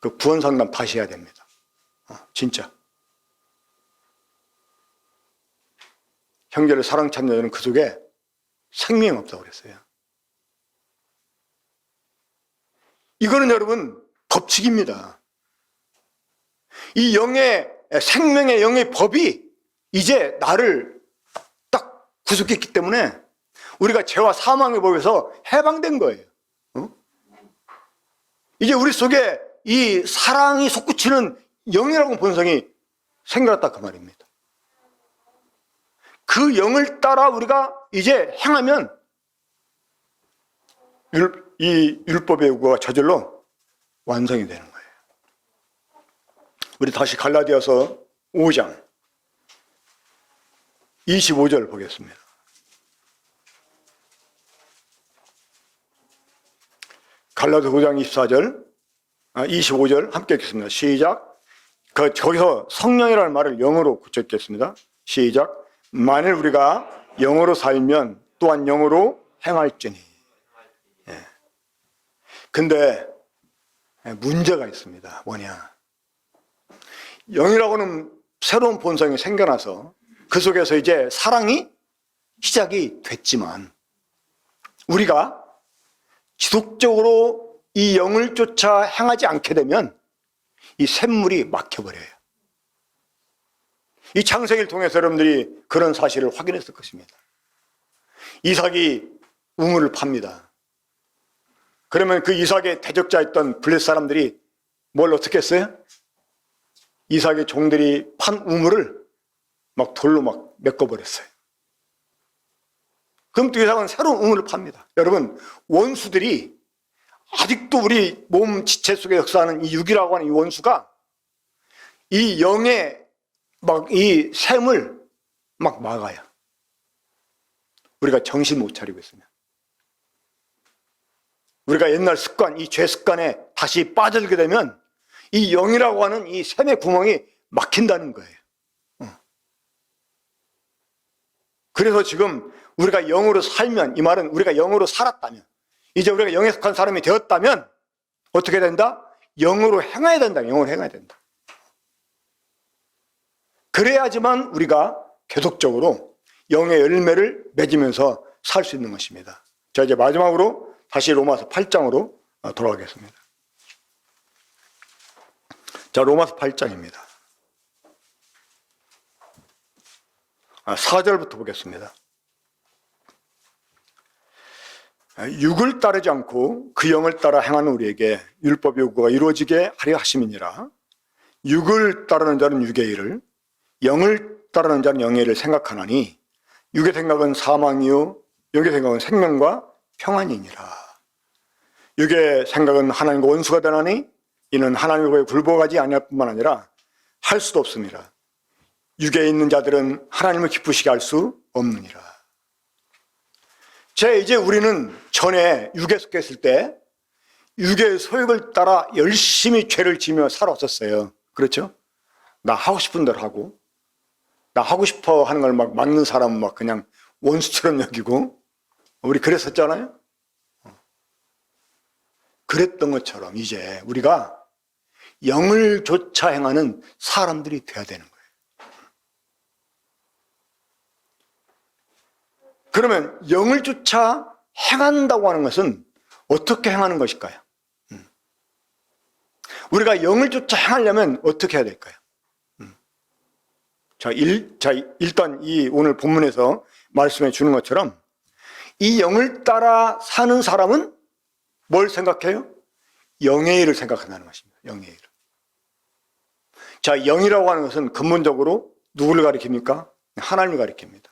그 구원 상담 다시 해야 됩니다. 진짜. 형제를 사랑 찾는 여는 그 속에 생명이 없다고 그랬어요. 이거는 여러분 법칙입니다. 이 영의 생명의 영의 법이 이제 나를 딱 구속했기 때문에 우리가 죄와 사망의 법에서 해방된 거예요. 이제 우리 속에 이 사랑이 솟구치는 영이라고 본성이 생겨났다 그 말입니다. 그 영을 따라 우리가 이제 행하면 이 율법의 요구가 저절로 완성이 되는 거예요. 우리 다시 갈라디아서 5장 25절 보겠습니다. 갈라디아서 5장 25절 함께 읽겠습니다. 시작. 거기서 성령이라는 말을 영어로 고쳤겠습니다. 시작. 만일 우리가 영어로 살면 또한 영어로 행할지니. 예. 근데 문제가 있습니다. 뭐냐? 영이라고는 새로운 본성이 생겨나서 그 속에서 이제 사랑이 시작이 됐지만 우리가 지속적으로 이 영을 쫓아 행하지 않게 되면 이 샘물이 막혀버려요. 이 창세기를 통해서 여러분들이 그런 사실을 확인했을 것입니다. 이삭이 우물을 팝니다. 그러면 그 이삭의 대적자였던 블레셋 사람들이 뭘 어떻게 했어요? 이삭의 종들이 판 우물을 막 돌로 막 메꿔버렸어요. 그럼 또 이삭은 새로운 우물을 팝니다. 여러분, 원수들이 아직도 우리 몸 지체 속에 역사하는 이 육이라고 하는 이 원수가 이 영의 막 이 샘을 막 막아요. 우리가 정신 못 차리고 있으면. 우리가 옛날 습관, 이 죄 습관에 다시 빠져들게 되면 이 영이라고 하는 이 샘의 구멍이 막힌다는 거예요. 그래서 지금 우리가 영으로 살면, 이 말은 우리가 영으로 살았다면, 이제 우리가 영에 속한 사람이 되었다면 어떻게 된다? 영으로 행해야 된다. 영으로 행해야 된다. 그래야지만 우리가 계속적으로 영의 열매를 맺으면서 살 수 있는 것입니다. 자, 이제 마지막으로 다시 로마서 8장으로 돌아가겠습니다. 자, 로마서 8장입니다. 4절부터 보겠습니다. 육을 따르지 않고 그 영을 따라 행하는 우리에게 율법 요구가 이루어지게 하려 하심이니라. 육을 따르는 자는 육의 일을, 영을 따르는 자는 영의 일을 생각하나니 육의 생각은 사망이요 영의 생각은 생명과 평안이니라. 육의 생각은 하나님과 원수가 되나니 이는 하나님과 굴복하지 아니할 뿐만 아니라 할 수도 없습니다. 육에 있는 자들은 하나님을 기쁘시게 할 수 없느니라. 이제 우리는 전에 육에 속했을 때 육의 소욕을 따라 열심히 죄를 지며 살았었어요. 그렇죠? 나 하고 싶은 대로 하고, 나 하고 싶어 하는 걸 막 막는 사람은 막 그냥 원수처럼 여기고, 우리 그랬었잖아요? 그랬던 것처럼 이제 우리가 영을 쫓아 행하는 사람들이 돼야 되는 거예요. 그러면 영을 쫓아 행한다고 하는 것은 어떻게 행하는 것일까요? 우리가 영을 쫓아 행하려면 어떻게 해야 될까요? 일단 이 오늘 본문에서 말씀해 주는 것처럼 이 영을 따라 사는 사람은 뭘 생각해요? 영의 일을 생각한다는 것입니다. 영의 일을. 자, 영이라고 하는 것은 근본적으로 누구를 가리킵니까? 하나님을 가리킵니다.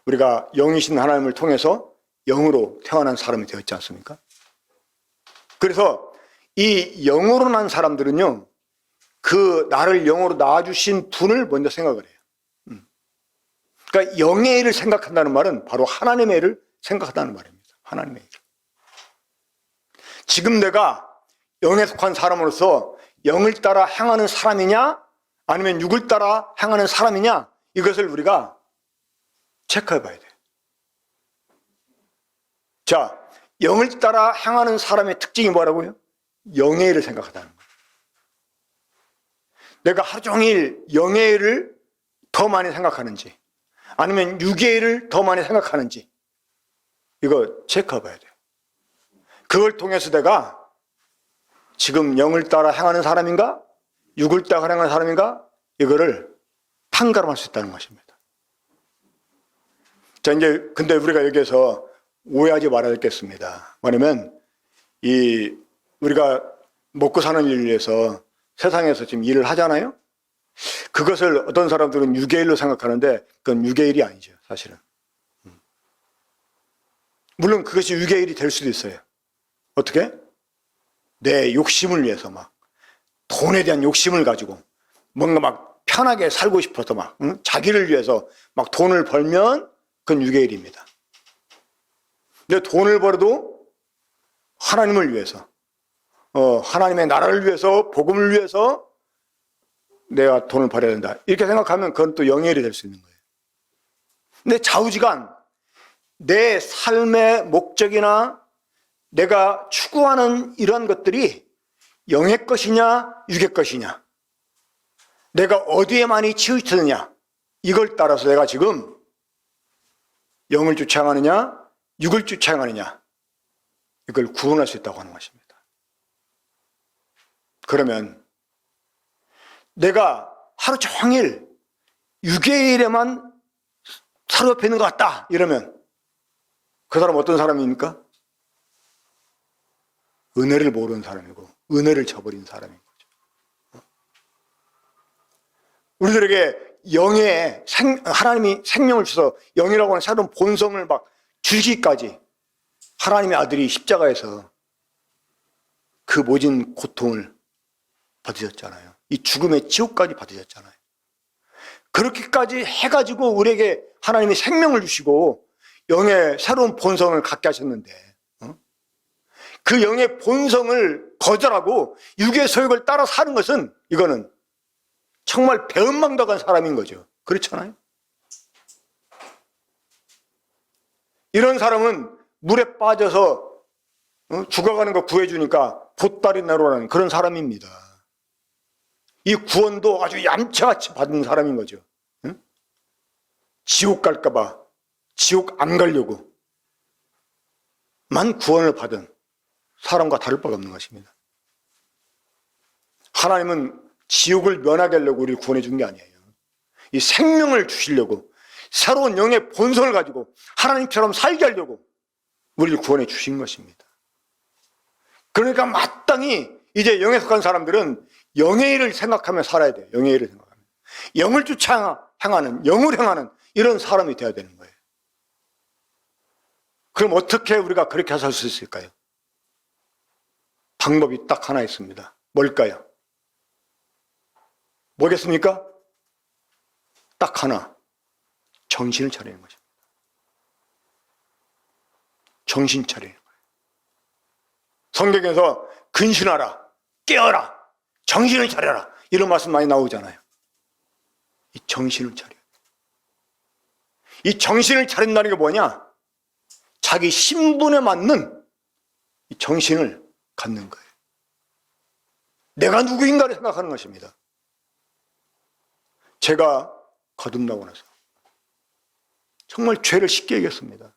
우리가 영이신 하나님을 통해서 영으로 태어난 사람이 되었지 않습니까? 그래서 이 영으로 난 사람들은요, 그 나를 영으로 낳아주신 분을 먼저 생각을 해요. 그러니까 영의 일을 생각한다는 말은 바로 하나님의 일을 생각한다는 말입니다. 하나님의 일. 지금 내가 영에 속한 사람으로서 영을 따라 행하는 사람이냐, 아니면 육을 따라 행하는 사람이냐, 이것을 우리가 체크해 봐야 돼요. 자, 영을 따라 행하는 사람의 특징이 뭐라고요? 영의 일을 생각하다는 거예요. 내가 하루 종일 영의 일을 더 많이 생각하는지, 아니면 육의 일을 더 많이 생각하는지, 이거 체크해 봐야 돼요. 그걸 통해서 내가 지금 영을 따라 행하는 사람인가, 육을 따라 행하는 사람인가, 이거를 판가름할 수 있다는 것입니다. 자, 이제 근데 우리가 여기에서 오해하지 말아야 겠습니다. 뭐냐면 우리가 먹고 사는 일을 위해서 세상에서 지금 일을 하잖아요. 그것을 어떤 사람들은 육의 일로 생각하는데 그건 육의 일이 아니죠, 사실은. 물론 그것이 육의 일이 될 수도 있어요. 어떻게? 내 욕심을 위해서 막 돈에 대한 욕심을 가지고 뭔가 막 편하게 살고 싶어서 막 자기를 위해서 막 돈을 벌면 그건 육의 일입니다. 근데 돈을 벌어도 하나님을 위해서, 하나님의 나라를 위해서, 복음을 위해서 내가 돈을 벌어야 된다, 이렇게 생각하면 그건 또 영의 일이 될 수 있는 거예요. 근데 좌우지간 내 삶의 목적이나 내가 추구하는 이런 것들이 영의 것이냐 육의 것이냐, 내가 어디에 많이 치우치느냐, 이걸 따라서 내가 지금 영을 쫓아가느냐 육을 쫓아가느냐, 이걸 구분할 수 있다고 하는 것입니다. 그러면 내가 하루 종일 육의 일에만 사로잡혀 있는 것 같다, 이러면 그 사람 어떤 사람입니까? 은혜를 모르는 사람이고 은혜를 저버린 사람인 거죠. 우리들에게 영의 하나님이 생명을 주셔서 영이라고 하는 새로운 본성을 막 주시기까지 하나님의 아들이 십자가에서 그 모진 고통을 받으셨잖아요. 이 죽음의 지옥까지 받으셨잖아요. 그렇게까지 해가지고 우리에게 하나님이 생명을 주시고 영의 새로운 본성을 갖게 하셨는데, 그 영의 본성을 거절하고 육의 소욕을 따라 사는 것은, 이거는 정말 배은망덕한 사람인 거죠. 그렇잖아요. 이런 사람은 물에 빠져서 죽어가는 거 구해주니까 보따리 내로라는 그런 사람입니다. 이 구원도 아주 얌체같이 받은 사람인 거죠. 지옥 갈까봐 지옥 안 가려고 만 구원을 받은 사람과 다를 바가 없는 것입니다. 하나님은 지옥을 면하게 하려고 우리를 구원해 준 게 아니에요. 이 생명을 주시려고, 새로운 영의 본성을 가지고 하나님처럼 살게 하려고 우리를 구원해 주신 것입니다. 그러니까 마땅히 이제 영에 속한 사람들은 영의 일을 생각하며 살아야 돼요. 영의 일을 생각하며 영을 쫓아 행하는, 영을 행하는 이런 사람이 되어야 되는 거예요. 그럼 어떻게 우리가 그렇게 살 수 있을까요? 방법이 딱 하나 있습니다. 뭘까요? 뭐겠습니까? 딱 하나. 정신을 차리는 것입니다. 정신 차리는 거예요. 성경에서 근신하라, 깨어라, 정신을 차려라, 이런 말씀 많이 나오잖아요. 이 정신을 차려야 돼요. 이 정신을 차린다는 게 뭐냐? 자기 신분에 맞는 이 정신을 갖는 거예요. 내가 누구인가를 생각하는 것입니다. 제가 거듭나고 나서 정말 죄를 쉽게 이겼습니다.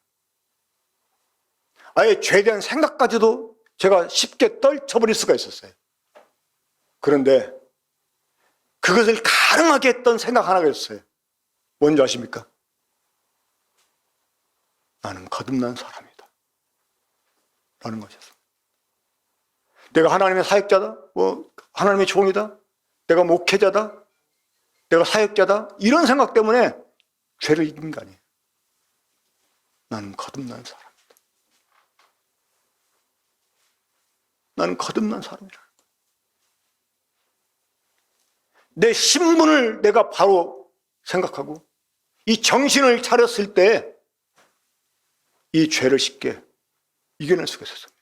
아예 죄에 대한 생각까지도 제가 쉽게 떨쳐버릴 수가 있었어요. 그런데 그것을 가능하게 했던 생각 하나가 있었어요. 뭔지 아십니까? 나는 거듭난 사람이다 라는 것이었어요. 내가 하나님의 사역자다, 하나님의 종이다, 내가 목회자다, 내가 사역자다, 이런 생각 때문에 죄를 이긴 거 아니에요. 나는 거듭난 사람이다. 나는 거듭난 사람이라. 내 신분을 내가 바로 생각하고 이 정신을 차렸을 때 이 죄를 쉽게 이겨낼 수가 있었습니다.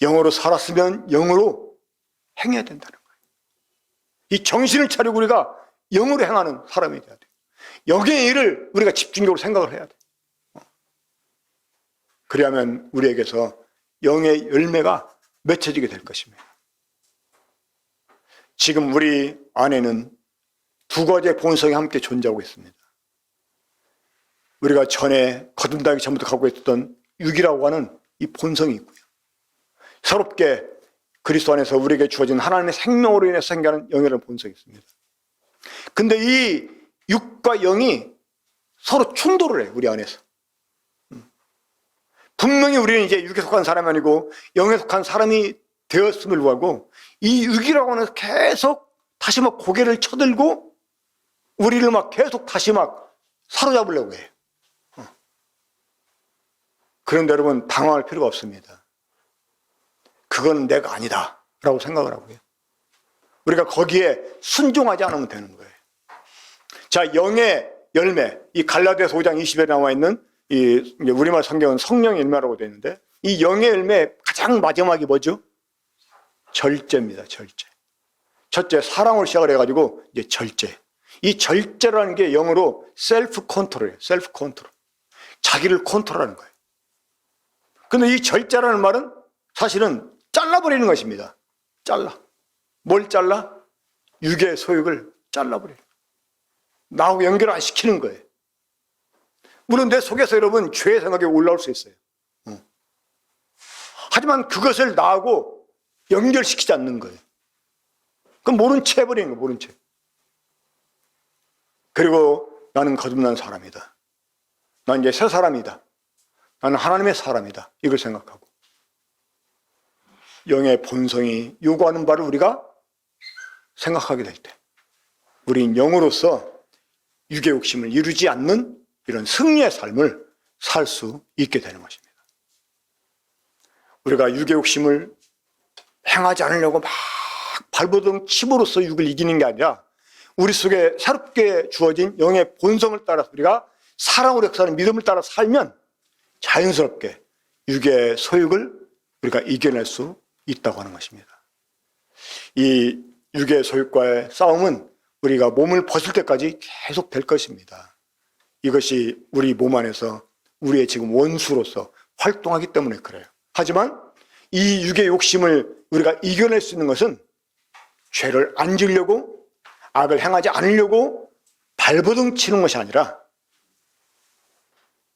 영으로 살았으면 영으로 행해야 된다는 거예요. 이 정신을 차리고 우리가 영으로 행하는 사람이 돼야 돼요. 영의 일을 우리가 집중적으로 생각을 해야 돼요. 그래야만 우리에게서 영의 열매가 맺혀지게 될 것입니다. 지금 우리 안에는 두 가지의 본성이 함께 존재하고 있습니다. 우리가 전에 거듭나기 전부터 갖고 있었던 육이라고 하는 이 본성이 있고요. 새롭게 그리스도 안에서 우리에게 주어진 하나님의 생명으로 인해서 생겨나는 영이라는 본성이 있습니다. 근데 이 육과 영이 서로 충돌을 해요, 우리 안에서. 분명히 우리는 이제 육에 속한 사람이 아니고 영에 속한 사람이 되었음을 불구하고 이 육이라고 하는 계속 다시 막 고개를 쳐들고 우리를 막 계속 다시 막 사로잡으려고 해요. 그런데 여러분 당황할 필요가 없습니다. 그건 내가 아니다 라고 생각을 하고요. 우리가 거기에 순종하지 않으면 되는 거예요. 자, 영의 열매, 이 갈라디아서 5장 20에 나와 있는 이 우리말 성경은 성령의 열매라고 되어 있는데 이 영의 열매 가장 마지막이 뭐죠? 절제입니다. 절제. 첫째 사랑으로 시작을 해가지고 이제 절제. 이 절제라는 게 영어로 셀프 컨트롤이에요. 셀프 컨트롤. 자기를 컨트롤하는 거예요. 근데 이 절제라는 말은 사실은 잘라버리는 것입니다. 잘라. 뭘 잘라? 육의 소욕을 잘라버려요. 나하고 연결 안 시키는 거예요. 물론 내 속에서 여러분 죄의 생각이 올라올 수 있어요. 하지만 그것을 나하고 연결시키지 않는 거예요. 그럼 모른 채 해버리는 거예요. 모른 채. 그리고 나는 거듭난 사람이다. 난 이제 새 사람이다. 나는 하나님의 사람이다. 이걸 생각하고 영의 본성이 요구하는 바를 우리가 생각하게 될 때 우린 영으로서 육의 욕심을 이루지 않는 이런 승리의 삶을 살 수 있게 되는 것입니다. 우리가 육의 욕심을 행하지 않으려고 막 발버둥 침으로써 육을 이기는 게 아니라 우리 속에 새롭게 주어진 영의 본성을 따라서 우리가 사랑으로 역사하는 믿음을 따라 살면 자연스럽게 육의 소욕을 우리가 이겨낼 수 있다고 하는 것입니다. 이 육의 소욕과의 싸움은 우리가 몸을 벗을 때까지 계속 될 것입니다. 이것이 우리 몸 안에서 우리의 지금 원수로서 활동하기 때문에 그래요. 하지만 이 육의 욕심을 우리가 이겨낼 수 있는 것은 죄를 안 지으려고 악을 행하지 않으려고 발버둥 치는 것이 아니라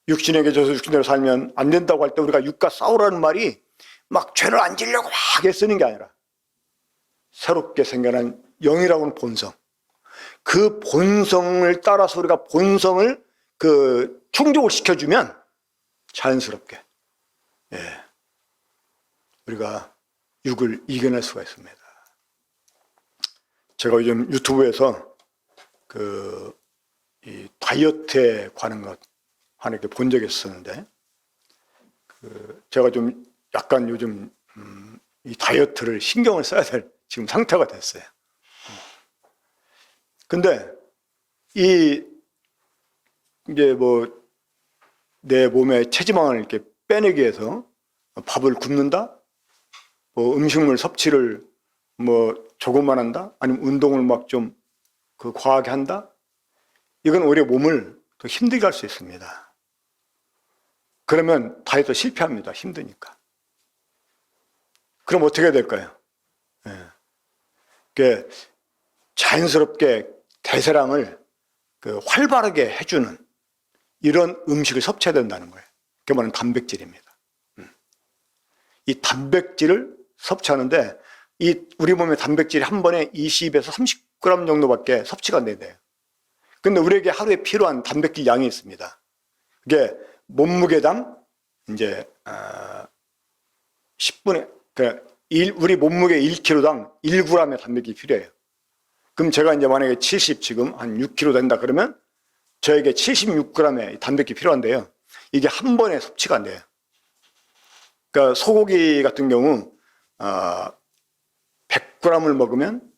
육신에게 져서 육신대로 살면 안 된다고 할 때 우리가 육과 싸우라는 말이 막 죄를 안 지으려고 막 애쓰는 게 아니라 새롭게 생겨난 영이라고 하는 본성, 그 본성을 따라서 우리가 본성을 충족을 시켜주면 자연스럽게 우리가 육을 이겨낼 수가 있습니다. 제가 요즘 유튜브에서 이 다이어트에 관한 것 하나 이렇게 본 적이 있었는데 제가 좀 약간 요즘 이 다이어트를 신경을 써야 될 지금 상태가 됐어요. 근데 이제 뭐 내 몸에 체지방을 이렇게 빼내기 위해서 밥을 굶는다, 뭐 음식물 섭취를 뭐 조금만 한다, 아니면 운동을 막 좀 과하게 한다. 이건 오히려 몸을 더 힘들게 할 수 있습니다. 그러면 다이어트 실패합니다. 힘드니까. 그럼 어떻게 해야 될까요? 자연스럽게 대사량을 활발하게 해주는 이런 음식을 섭취해야 된다는 거예요. 그게 뭐냐면 단백질입니다. 이 단백질을 섭취하는데 우리 몸의 단백질이 한 번에 20에서 30g 정도밖에 섭취가 안 돼요. 근데 우리에게 하루에 필요한 단백질 양이 있습니다. 그게 몸무게당 이제 10분의 우리 몸무게 1kg당 1g의 단백질이 필요해요. 그럼 제가 이제 만약에 70 지금 한 6kg 된다 그러면 저에게 76g의 단백질이 필요한데요. 이게 한 번에 섭취가 안 돼요. 그러니까 소고기 같은 경우 100g을 먹으면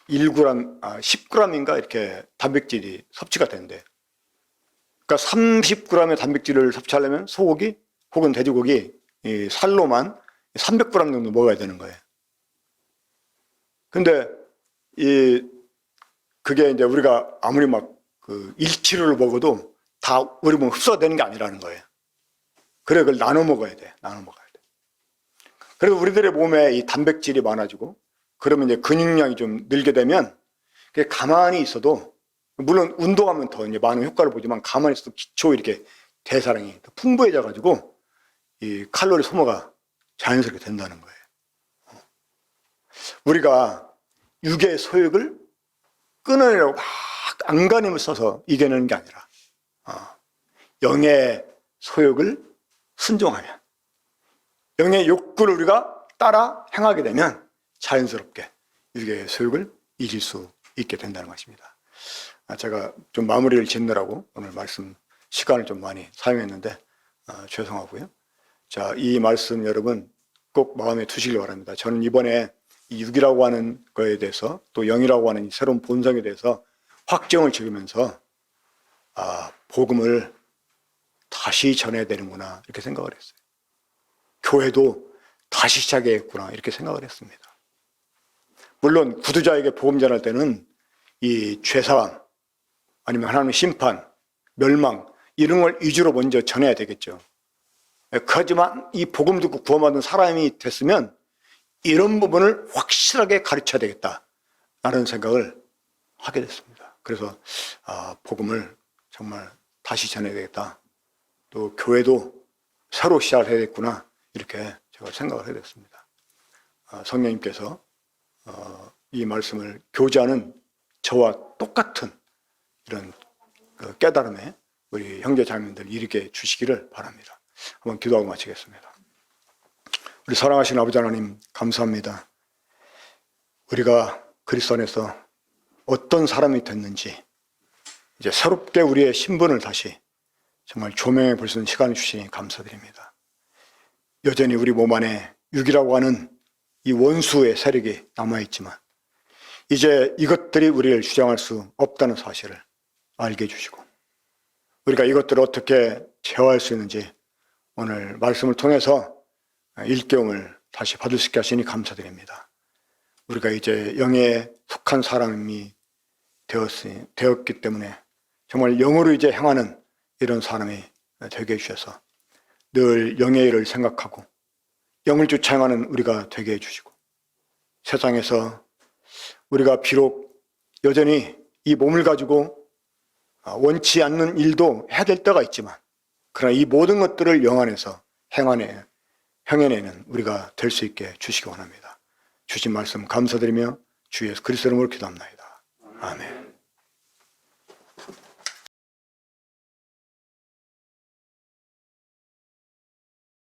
1g, 10g인가 이렇게 단백질이 섭취가 된대요. 그러니까 30g의 단백질을 섭취하려면 소고기 혹은 돼지고기 살로만 300g 정도 먹어야 되는 거예요. 근데 그게 이제 우리가 아무리 막 그 1kg를 먹어도 다 우리 몸에 흡수가 되는 게 아니라는 거예요. 그래, 그걸 나눠 먹어야 돼. 나눠 먹어야 돼. 그래서 우리들의 몸에 이 단백질이 많아지고 그러면 이제 근육량이 좀 늘게 되면 그게 가만히 있어도 물론 운동하면 더 이제 많은 효과를 보지만 가만히 있어도 기초 이렇게 대사량이 더 풍부해져 가지고 이 칼로리 소모가 자연스럽게 된다는 거예요. 우리가 육의 소욕을 끊어내려고 막 안간힘을 써서 이겨내는 게 아니라 영의 소욕을 순종하면 영의 욕구를 우리가 따라 행하게 되면 자연스럽게 육의 소욕을 이길 수 있게 된다는 것입니다. 제가 좀 마무리를 짓느라고 오늘 말씀 시간을 좀 많이 사용했는데 죄송하고요. 자, 이 말씀 여러분 꼭 마음에 두시길 바랍니다. 저는 이번에 이 육이라고 하는 거에 대해서 또 영이라고 하는 이 새로운 본성에 대해서 확정을 지으면서 복음을 다시 전해야 되는구나 이렇게 생각을 했어요. 교회도 다시 시작해야겠구나 이렇게 생각을 했습니다. 물론 구두자에게 복음 전할 때는 이 죄사함 아니면 하나님의 심판, 멸망 이런 걸 위주로 먼저 전해야 되겠죠. 하지만 이 복음 듣고 구원받은 사람이 됐으면 이런 부분을 확실하게 가르쳐야 되겠다라는 생각을 하게 됐습니다. 그래서 복음을 정말 다시 전해야 되겠다. 또 교회도 새로 시작을 해야 되겠구나 이렇게 제가 생각을 하게 됐습니다. 성령님께서 이 말씀을 교제하는 저와 똑같은 이런 깨달음에 우리 형제 자매들 이르게 주시기를 바랍니다. 한번 기도하고 마치겠습니다. 우리 사랑하신 아버지 하나님 감사합니다. 우리가 그리스도 안에서 어떤 사람이 됐는지 이제 새롭게 우리의 신분을 다시 정말 조명해 볼 수 있는 시간을 주시니 감사드립니다. 여전히 우리 몸 안에 육이라고 하는 이 원수의 세력이 남아있지만 이제 이것들이 우리를 주장할 수 없다는 사실을 알게 해주시고 우리가 이것들을 어떻게 제어할 수 있는지 오늘 말씀을 통해서 일깨움을 다시 받을 수 있게 하시니 감사드립니다. 우리가 이제 영에 속한 사람이 되었기 때문에 정말 영으로 이제 행하는 이런 사람이 되게 해주셔서 늘 영의 일을 생각하고 영을 쫓아 행하는 우리가 되게 해주시고 세상에서 우리가 비록 여전히 이 몸을 가지고 원치 않는 일도 해야 될 때가 있지만 그러나 이 모든 것들을 영 안에서 행해내는 우리가 될 수 있게 주시기 원합니다. 주신 말씀 감사드리며 주 예수 그리스도 이름으로 기도합니다. 아멘.